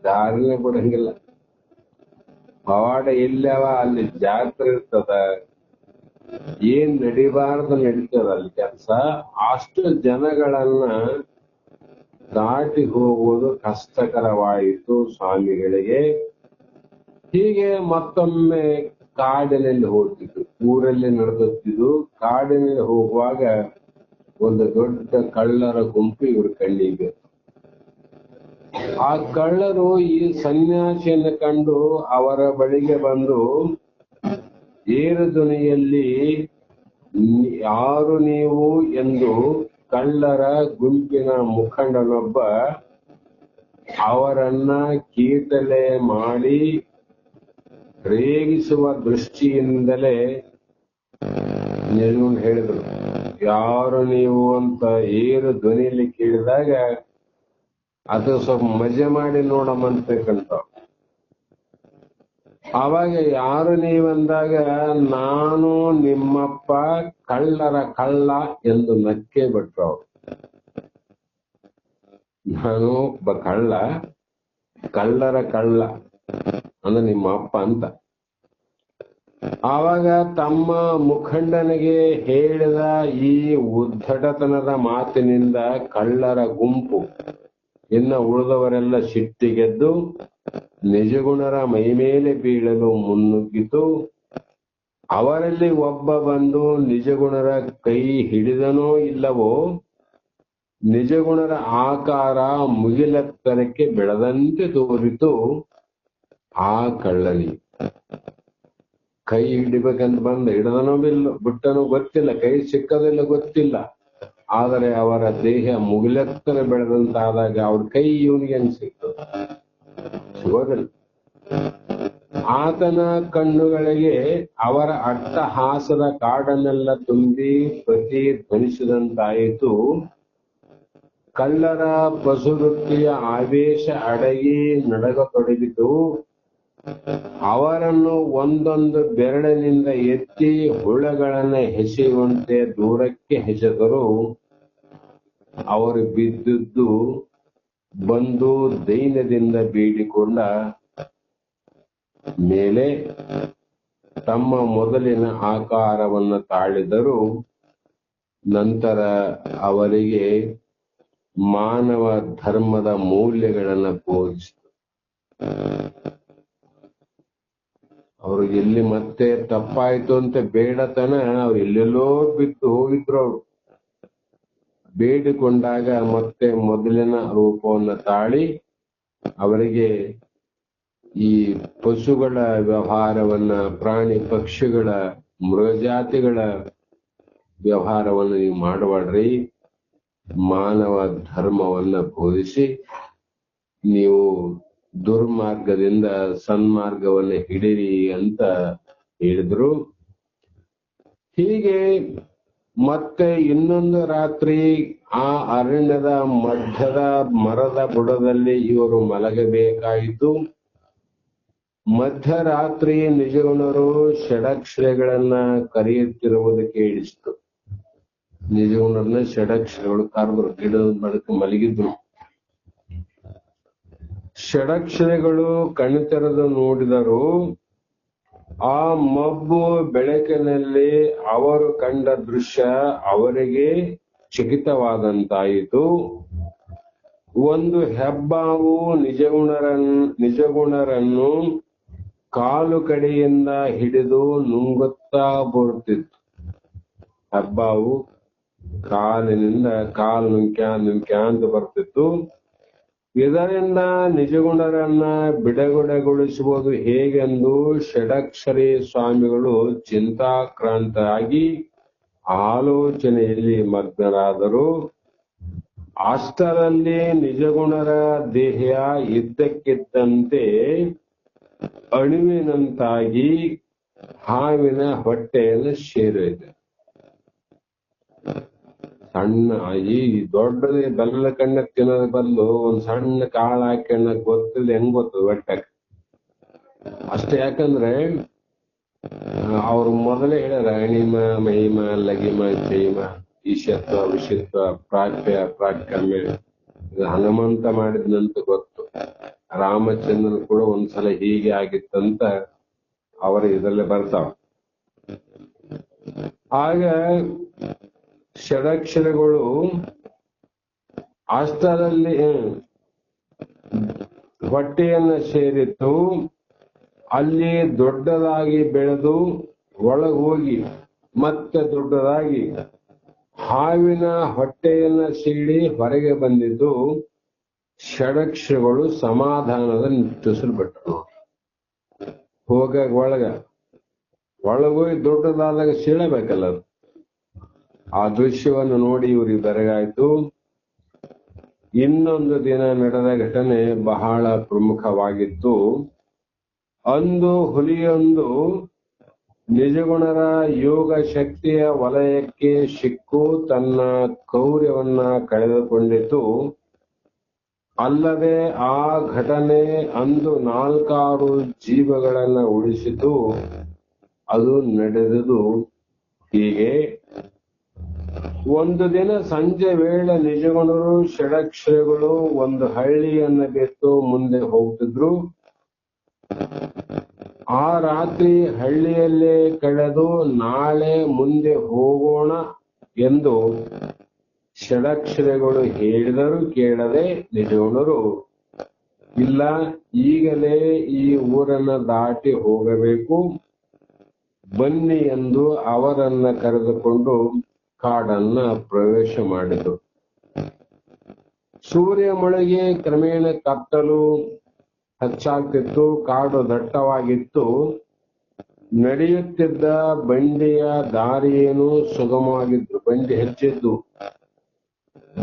S1: ದಾರಿನೇ ಬಿಡಂಗಿಲ್ಲ. ಪವಾಡ ಎಲ್ಲವ ಅಲ್ಲಿ ಜಾತ್ರೆ ಇರ್ತದ, ಏನ್ ನಡಿಬಾರ್ದು ನಡೀತದ ಅಲ್ಲಿ ಕೆಲಸ. ಅಷ್ಟು ಜನಗಳನ್ನ ದಾಟಿ ಹೋಗುವುದು ಕಷ್ಟಕರವಾಯಿತು ಸ್ವಾಮಿಗಳಿಗೆ. ಹೀಗೆ ಮತ್ತೊಮ್ಮೆ ಕಾಡಿನಲ್ಲಿ ಹೋಗ್ತಿದ್ರು. ಊರಲ್ಲಿ ನಡೆದುತ್ತಿದ್ದು ಕಾಡಿನಲ್ಲಿ ಹೋಗುವಾಗ ಒಂದು ದೊಡ್ಡ ಕಳ್ಳರ ಗುಂಪು ಇವ್ರ ಕಣ್ಣಿಗೆ. ಆ ಕಳ್ಳರು ಈ ಸನ್ಯಾಸಿಯನ್ನು ಕಂಡು ಅವರ ಬಳಿಗೆ ಬಂದು ಏರು ಧ್ವನಿಯಲ್ಲಿ ಯಾರು ನೀವು ಎಂದು ಕಳ್ಳರ ಗುಂಪಿನ ಮುಖಂಡನೊಬ್ಬ ಅವರನ್ನ ಕೀಟಲೆ ಮಾಡಿ ರೇಗಿಸುವ ದೃಷ್ಟಿಯಿಂದಲೇ ಹೇಳಿದ್ರು. ಯಾರು ನೀವು ಅಂತ ಏರು ಧ್ವನಿಯಲ್ಲಿ ಕೇಳಿದಾಗ ಅದು ಸ್ವಲ್ಪ ಮಜೆ ಮಾಡಿ ನೋಡಮಂತಕ್ಕಂಥ. ಆವಾಗ ಯಾರು ನೀವಂದಾಗ ನಾನು ನಿಮ್ಮಪ್ಪ ಕಳ್ಳರ ಕಳ್ಳ ಎಂದು ನಕ್ಕೆ ಬಿಟ್ರು ಅವ್ರು. ನಾನು ಒಬ್ಬ ಕಳ್ಳರ ಕಳ್ಳ ಅಂದ್ರೆ ನಿಮ್ಮ ಅಪ್ಪ ಅಂತ. ಆವಾಗ ತಮ್ಮ ಮುಖಂಡನಿಗೆ ಹೇಳಿದ ಈ ಉದ್ದಟತನದ ಮಾತಿನಿಂದ ಕಳ್ಳರ ಗುಂಪು ಇನ್ನ ಉಳಿದವರೆಲ್ಲ ಸಿಟ್ಟಿಗೆದ್ದು ನಿಜಗುಣರ ಮೈಮೇಲೆ ಬೀಳಲು ಮುನ್ನುಗ್ಗಿತು. ಅವರಲ್ಲಿ ಒಬ್ಬ ಬಂದು ನಿಜಗುಣರ ಕೈ ಹಿಡಿದನೋ ಇಲ್ಲವೋ ನಿಜಗುಣರ ಆಕಾರ ಮುಗಿಲೆತ್ತರಕ್ಕೆ ಬೆಳೆದಂತೆ ತೋರಿತು. ಆ ಕಳ್ಳನಿ ಕೈ ಹಿಡಿಬೇಕಂತ ಬಂದ, ಹಿಡಿದನೋ ಬಿಟ್ಟನೋ ಗೊತ್ತಿಲ್ಲ, ಕೈ ಸಿಕ್ಕದಿಲ್ಲ ಗೊತ್ತಿಲ್ಲ. ಆದರೆ ಅವರ ದೇಹ ಮುಗಿಲೆತ್ತರ ಬೆಳೆದಂತಾದಾಗ ಅವ್ರ ಕೈ ಇವನಿಗೆ ಅನ್ಸಿತ್ತು, ಸಿಗೋದಿಲ್ಲ. ಆತನ ಕಣ್ಣುಗಳಿಗೆ ಅವರ ಅಟ್ಟಹಾಸದ ಕಾಡನ್ನೆಲ್ಲ ತುಂಬಿ ಪ್ರತಿಧ್ವನಿಸಿದಂತಾಯಿತು. ಕಳ್ಳರ ಪಸುವೃತ್ತಿಯ ಆವೇಶ ಅಡಗಿ ನಡಗತೊಡಗಿತು. ಅವರನ್ನು ಒಂದೊಂದು ಬೆರಳಿನಿಂದ ಎತ್ತಿ ಹುಳಗಳನ್ನ ಎಸೆಯುವಂತೆ ದೂರಕ್ಕೆ ಎಸೆದರು. ಅವರು ಬಿದ್ದದ್ದು ಬಂದು ದೈನ್ಯದಿಂದ ಬೇಡಿಕೊಂಡ ಮೇಲೆ ತಮ್ಮ ಮೊದಲಿನ ಆಕಾರವನ್ನು ತಾಳಿದರು. ನಂತರ ಅವರಿಗೆ ಮಾನವ ಧರ್ಮದ ಮೌಲ್ಯಗಳನ್ನು ಬೋಧಿಸಿದರು. ಅವರು ಎಲ್ಲಿ ಮತ್ತೆ ತಪ್ಪಾಯ್ತು ಅಂತ ಬೇಡತನ ಅವ್ರು ಎಲ್ಲೆಲ್ಲೋ ಬಿದ್ದು ಹೋಗಿದ್ರು. ಅವರು ಬೇಡಿಕೊಂಡಾಗ ಮತ್ತೆ ಮೊದಲಿನ ರೂಪವನ್ನು ತಾಳಿ ಅವರಿಗೆ ಈ ಪಶುಗಳ ವ್ಯವಹಾರವನ್ನ, ಪ್ರಾಣಿ ಪಕ್ಷಿಗಳ ಮೃಗಜಾತಿಗಳ ವ್ಯವಹಾರವನ್ನು ನೀವು ಮಾಡಬೇಡ್ರಿ, ಮಾನವ ಧರ್ಮವನ್ನ ಬೋಧಿಸಿ ನೀವು ದುರ್ಮಾರ್ಗದಿಂದ ಸನ್ಮಾರ್ಗವನ್ನ ಹಿಡಿರಿ ಅಂತ ಹೇಳಿದ್ರು. ಹೀಗೆ ಮತ್ತೆ ಇನ್ನೊಂದು ರಾತ್ರಿ ಆ ಅರಣ್ಯದ ಮಧ್ಯದ ಮರದ ಬುಡದಲ್ಲಿ ಇವರು ಮಲಗಬೇಕಾಯಿತು. ಮಧ್ಯರಾತ್ರಿ ನಿಜಗುಣರು ಷಡಕ್ಷರಗಳನ್ನ ಕರೆಯುತ್ತಿರುವುದು ಕೇಳಿಸಿತು. ನಿಜಗುಣರನ್ನ ಷಡಕ್ಷರಗಳು ಕರೆದ್ರು, ಗಿಡದ ಬಡಕ ಮಲಗಿದ್ರು. ಷಡಕ್ಷರಗಳು ಕಣ್ತೆರೆದು ನೋಡಿದರು. ಆ ಮಬ್ಬು ಬೆಳಕಿನಲ್ಲಿ ಅವರು ಕಂಡ ದೃಶ್ಯ ಅವರಿಗೆ ಚಕಿತವಾದಂತಾಯಿತು. ಒಂದು ಹೆಬ್ಬಾವು ನಿಜಗುಣರನ್ನು ಕಾಲು ಕಡೆಯಿಂದ ಹಿಡಿದು ನುಂಗುತ್ತಾ ಬರುತ್ತಿತ್ತು. ಹೆಬ್ಬಾವು ಕಾಲಿನಿಂದ ಕಾಲು ನುಂಕ್ಯಾ ಅಂತ ಬರ್ತಿತ್ತು. ಇದರಿಂದ ನಿಜಗುಣರನ್ನ ಬಿಡುಗಡೆಗೊಳಿಸುವುದು ಹೇಗೆಂದು ಷಡಕ್ಷರಿ ಸ್ವಾಮಿಗಳು ಚಿಂತಾಕ್ರಾಂತರಾಗಿ ಆಲೋಚನೆಯಲ್ಲಿ ಮಗ್ನರಾದರು. ಅಷ್ಟರಲ್ಲಿ ನಿಜಗುಣರ ದೇಹ ಇದ್ದಕ್ಕಿದ್ದಂತೆ ಅಣುವಿನಂತಾಗಿ ಹಾವಿನ ಹೊಟ್ಟೆಯನ್ನು ಸೇರಿದೆ. ಸಣ್ಣ ಈ ದೊಡ್ಡದೇ ಬೆಲ್ಲ ಕಣ್ಣ ತಿನ್ನೋದ್ ಬದಲು ಒಂದ್ ಸಣ್ಣ ಕಾಳು ಹಾಕಿ ಗೊತ್ತಿಲ್ಲ ಹೆಂಗ್ ಗೊತ್ತದ ಹೊಟ್ಟೆಗೆ ಅಷ್ಟೇ. ಯಾಕಂದ್ರೆ ಅವ್ರು ಮೊದಲೇ ಹೇಳ್ಯಾರ ಅಣಿಮ ಮಹಿಮ ಲಗಿಮ ಜೈಮ ಈಶತ್ವ ವಿಷತ್ವ ಪ್ರಾಪ್ಯ ಪ್ರಾಕ್ರಮ್ಯ. ಇದು ಹನುಮಂತ ಮಾಡಿದ್ನಂತ ಗೊತ್ತು. ರಾಮಚಂದ್ರನ್ ಕೂಡ ಒಂದ್ಸಲ ಹೀಗೆ ಆಗಿತ್ತಂತ ಅವರ ಇದರಲ್ಲೇ ಬರ್ತಾವ. ಆಗ ಷಡಕ್ಷರಗಳು ಅಷ್ಟರಲ್ಲಿ ಹೊಟ್ಟೆಯನ್ನ ಸೇರಿತ್ತು. ಅಲ್ಲಿ ದೊಡ್ಡದಾಗಿ ಬೆಳೆದು ಒಳಗೋಗಿ ಮತ್ತೆ ದೊಡ್ಡದಾಗಿ ಹಾವಿನ ಹೊಟ್ಟೆಯನ್ನ ಸೀಳಿ ಹೊರಗೆ ಬಂದಿದ್ದು ಷಡಕ್ಷರಗಳು ಸಮಾಧಾನದ ನಿಟ್ಟುಸಿರು ಬಿಟ್ಟರು. ಒಳಗೋಗಿ ದೊಡ್ಡದಾದಾಗ ಸೀಳಬೇಕಲ್ಲ ಅದು. ಆ ದೃಶ್ಯವನ್ನು ನೋಡಿ ಇವ್ರಿಗೆ ಬೆರಗಾಯ್ತು. ಇನ್ನೊಂದು ದಿನ ನಡೆದ ಘಟನೆ ಬಹಳ ಪ್ರಮುಖವಾಗಿತ್ತು. ಅಂದು ಹುಲಿಯೊಂದು ನಿಜಗುಣರ ಯೋಗ ಶಕ್ತಿಯ ವಲಯಕ್ಕೆ ಸಿಕ್ಕು ತನ್ನ ಕೌರ್ಯವನ್ನ ಕಳೆದುಕೊಂಡಿತು. ಅಲ್ಲದೆ ಆ ಘಟನೆ ಅಂದು 4 ಜೀವಗಳನ್ನ ಉಳಿಸಿತು. ಅದು ನಡೆದುದು ಹೀಗೆ. ಒಂದು ದಿನ ಸಂಜೆ ವೇಳೆ ನಿಜಗುಣರು ಷಡಕ್ಷರಗಳು ಒಂದು ಹಳ್ಳಿಯನ್ನ ಬಿಟ್ಟು ಮುಂದೆ ಹೋಗ್ತಿದ್ರು. ಆ ರಾತ್ರಿ ಹಳ್ಳಿಯಲ್ಲೇ ಕಳೆದು ನಾಳೆ ಮುಂದೆ ಹೋಗೋಣ ಎಂದು ಷಡಕ್ಷರಗಳು ಹೇಳಿದರೂ ಕೇಳದೆ ನಿಜಗುಣರು ಇಲ್ಲ, ಈಗಲೇ ಈ ಊರನ್ನ ದಾಟಿ ಹೋಗಬೇಕು, ಬನ್ನಿ ಎಂದು ಅವರನ್ನ ಕರೆದುಕೊಂಡು ಕಾಡನ್ನ ಪ್ರವೇಶ ಮಾಡಿದರು. ಸೂರ್ಯ ಮುಳುಗಿ ಕ್ರಮೇಣ ಕತ್ತಲು ಹೆಚ್ಚಾಗ್ತಿತ್ತು. ಕಾಡು ದಟ್ಟವಾಗಿತ್ತು. ನಡೆಯುತ್ತಿದ್ದ ಬಂಡಿಯ ದಾರಿಯೇನು ಸುಗಮವಾಗಿದ್ದು ಬಂಡಿ ಹೆಚ್ಚಿದ್ದು.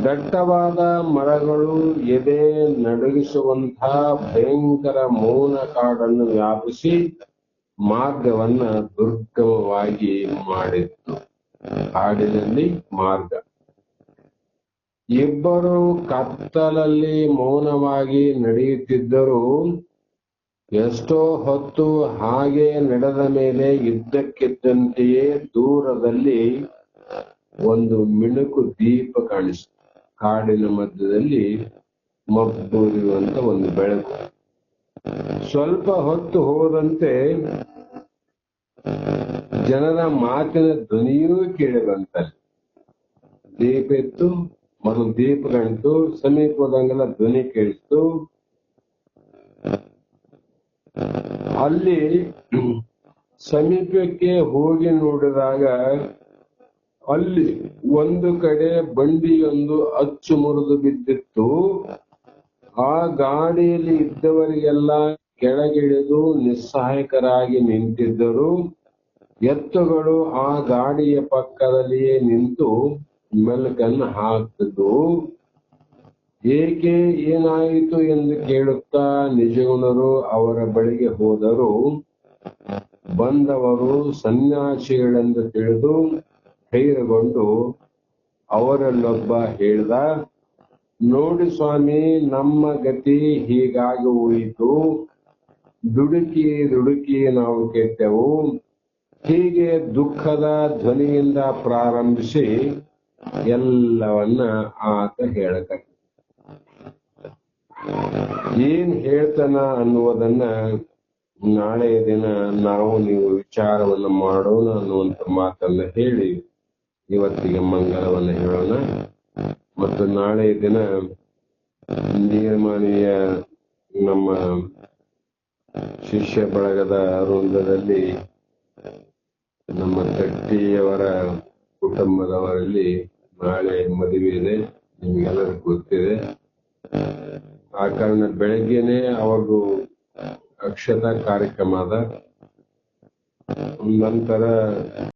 S1: ದಟ್ಟವಾದ ಮರಗಳು ಎದೆ ನಡುಗಿಸುವಂತಹ ಭಯಂಕರ ಮೌನ ಕಾಡನ್ನು ವ್ಯಾಪಿಸಿ ಮಾರ್ಗವನ್ನ ದುರ್ಗಮವಾಗಿ ಮಾಡಿತ್ತು. ಕಾಡಿನಲ್ಲಿ ಮಾರ್ಗ. ಇಬ್ಬರು ಕತ್ತಲಲ್ಲಿ ಮೌನವಾಗಿ ನಡೆಯುತ್ತಿದ್ದರು. ಎಷ್ಟೋ ಹೊತ್ತು ಹಾಗೆ ನಡೆದ ಮೇಲೆ ಇದ್ದಕ್ಕಿದ್ದಂತೆಯೇ ದೂರದಲ್ಲಿ ಒಂದು ಮಿಣುಕು ದೀಪ ಕಾಣಿಸಿತು. ಕಾಡಿನ ಮಧ್ಯದಲ್ಲಿ ಮಬ್ಬುರಿಯುವಂತ ಒಂದು ಬೆಳಕು. ಸ್ವಲ್ಪ ಹೊತ್ತು ಹೋದಂತೆ ಜನರ ಮಾತಿನ ಧ್ವನಿಯೂ ಕೇಳಿ ಬಂತಲ್ಲಿ. ದೀಪ ಇತ್ತು, ಮೊದಲು ದೀಪ ಕಾಣಿತು, ಸಮೀಪ ಹೋದಂಗೆಲ್ಲ ಧ್ವನಿ ಕೇಳಿಸ್ತು. ಅಲ್ಲಿ ಸಮೀಪಕ್ಕೆ ಹೋಗಿ ನೋಡಿದಾಗ ಅಲ್ಲಿ ಒಂದು ಕಡೆ ಬಂಡಿಯೊಂದು ಅಚ್ಚು ಮುರಿದು ಬಿದ್ದಿತ್ತು. ಆ ಗಾಡಿಯಲ್ಲಿ ಇದ್ದವರಿಗೆಲ್ಲ ಕೆಳಗಿಳಿದು ನಿಸ್ಸಹಾಯಕರಾಗಿ ನಿಂತಿದ್ದರು. ಎತ್ತುಗಳು ಆ ಗಾಡಿಯ ಪಕ್ಕದಲ್ಲಿಯೇ ನಿಂತು ಮೆಲುಕನ್ನು ಹಾಕ್ತಿದ್ವು. ಏಕೆ, ಏನಾಯಿತು ಎಂದು ಕೇಳುತ್ತಾ ನಿಜಗುಣರು ಅವರ ಬಳಿಗೆ ಹೋದರು. ಬಂದವರು ಸನ್ಯಾಸಿಗಳೆಂದು ತಿಳಿದು ಧೈರ್ಯಗೊಂಡು ಅವರಲ್ಲೊಬ್ಬ ಹೇಳಿದ, ನೋಡಿ ಸ್ವಾಮಿ, ನಮ್ಮ ಗತಿ ಹೀಗಾಗಿ ಹೋಯಿತು. ದುಡುಕಿ ದುಡುಕಿ ನಾವು ಕೆಟ್ಟೆವು. ಹೀಗೆ ದುಃಖದ ಧ್ವನಿಯಿಂದ ಪ್ರಾರಂಭಿಸಿ ಎಲ್ಲವನ್ನ ಆತ ಹೇಳಕತ್ತ. ಏನ್ ಹೇಳ್ತಾನ ಅನ್ನುವುದನ್ನ ನಾಳೆಯ ದಿನ ನಾವು ನೀವು ವಿಚಾರವನ್ನ ಮಾಡೋಣ ಅನ್ನುವಂತ ಮಾತನ್ನ ಹೇಳಿ ಇವತ್ತಿಗೆ ಮಂಗಲವನ್ನ ಹೇಳೋಣ. ಮತ್ತು ನಾಳೆಯ ದಿನ ನಿಯಮನೀಯ ನಮ್ಮ ಶಿಷ್ಯ ಬಳಗದ ವೃಂದದಲ್ಲಿ ನಮ್ಮ ತಟ್ಟಿಯವರ ಕುಟುಂಬದವರಲ್ಲಿ ನಾಳೆ ಮದುವೆ ಇದೆ, ನಿಮ್ಗೆಲ್ಲರಿಗೂ ಗೊತ್ತಿದೆ. ಆ ಕಾರಣ ಬೆಳಗ್ಗೆನೆ ಅವ್ರದ್ದು ಅಕ್ಷತಾ ಕಾರ್ಯಕ್ರಮ ಅದ. ನಂತರ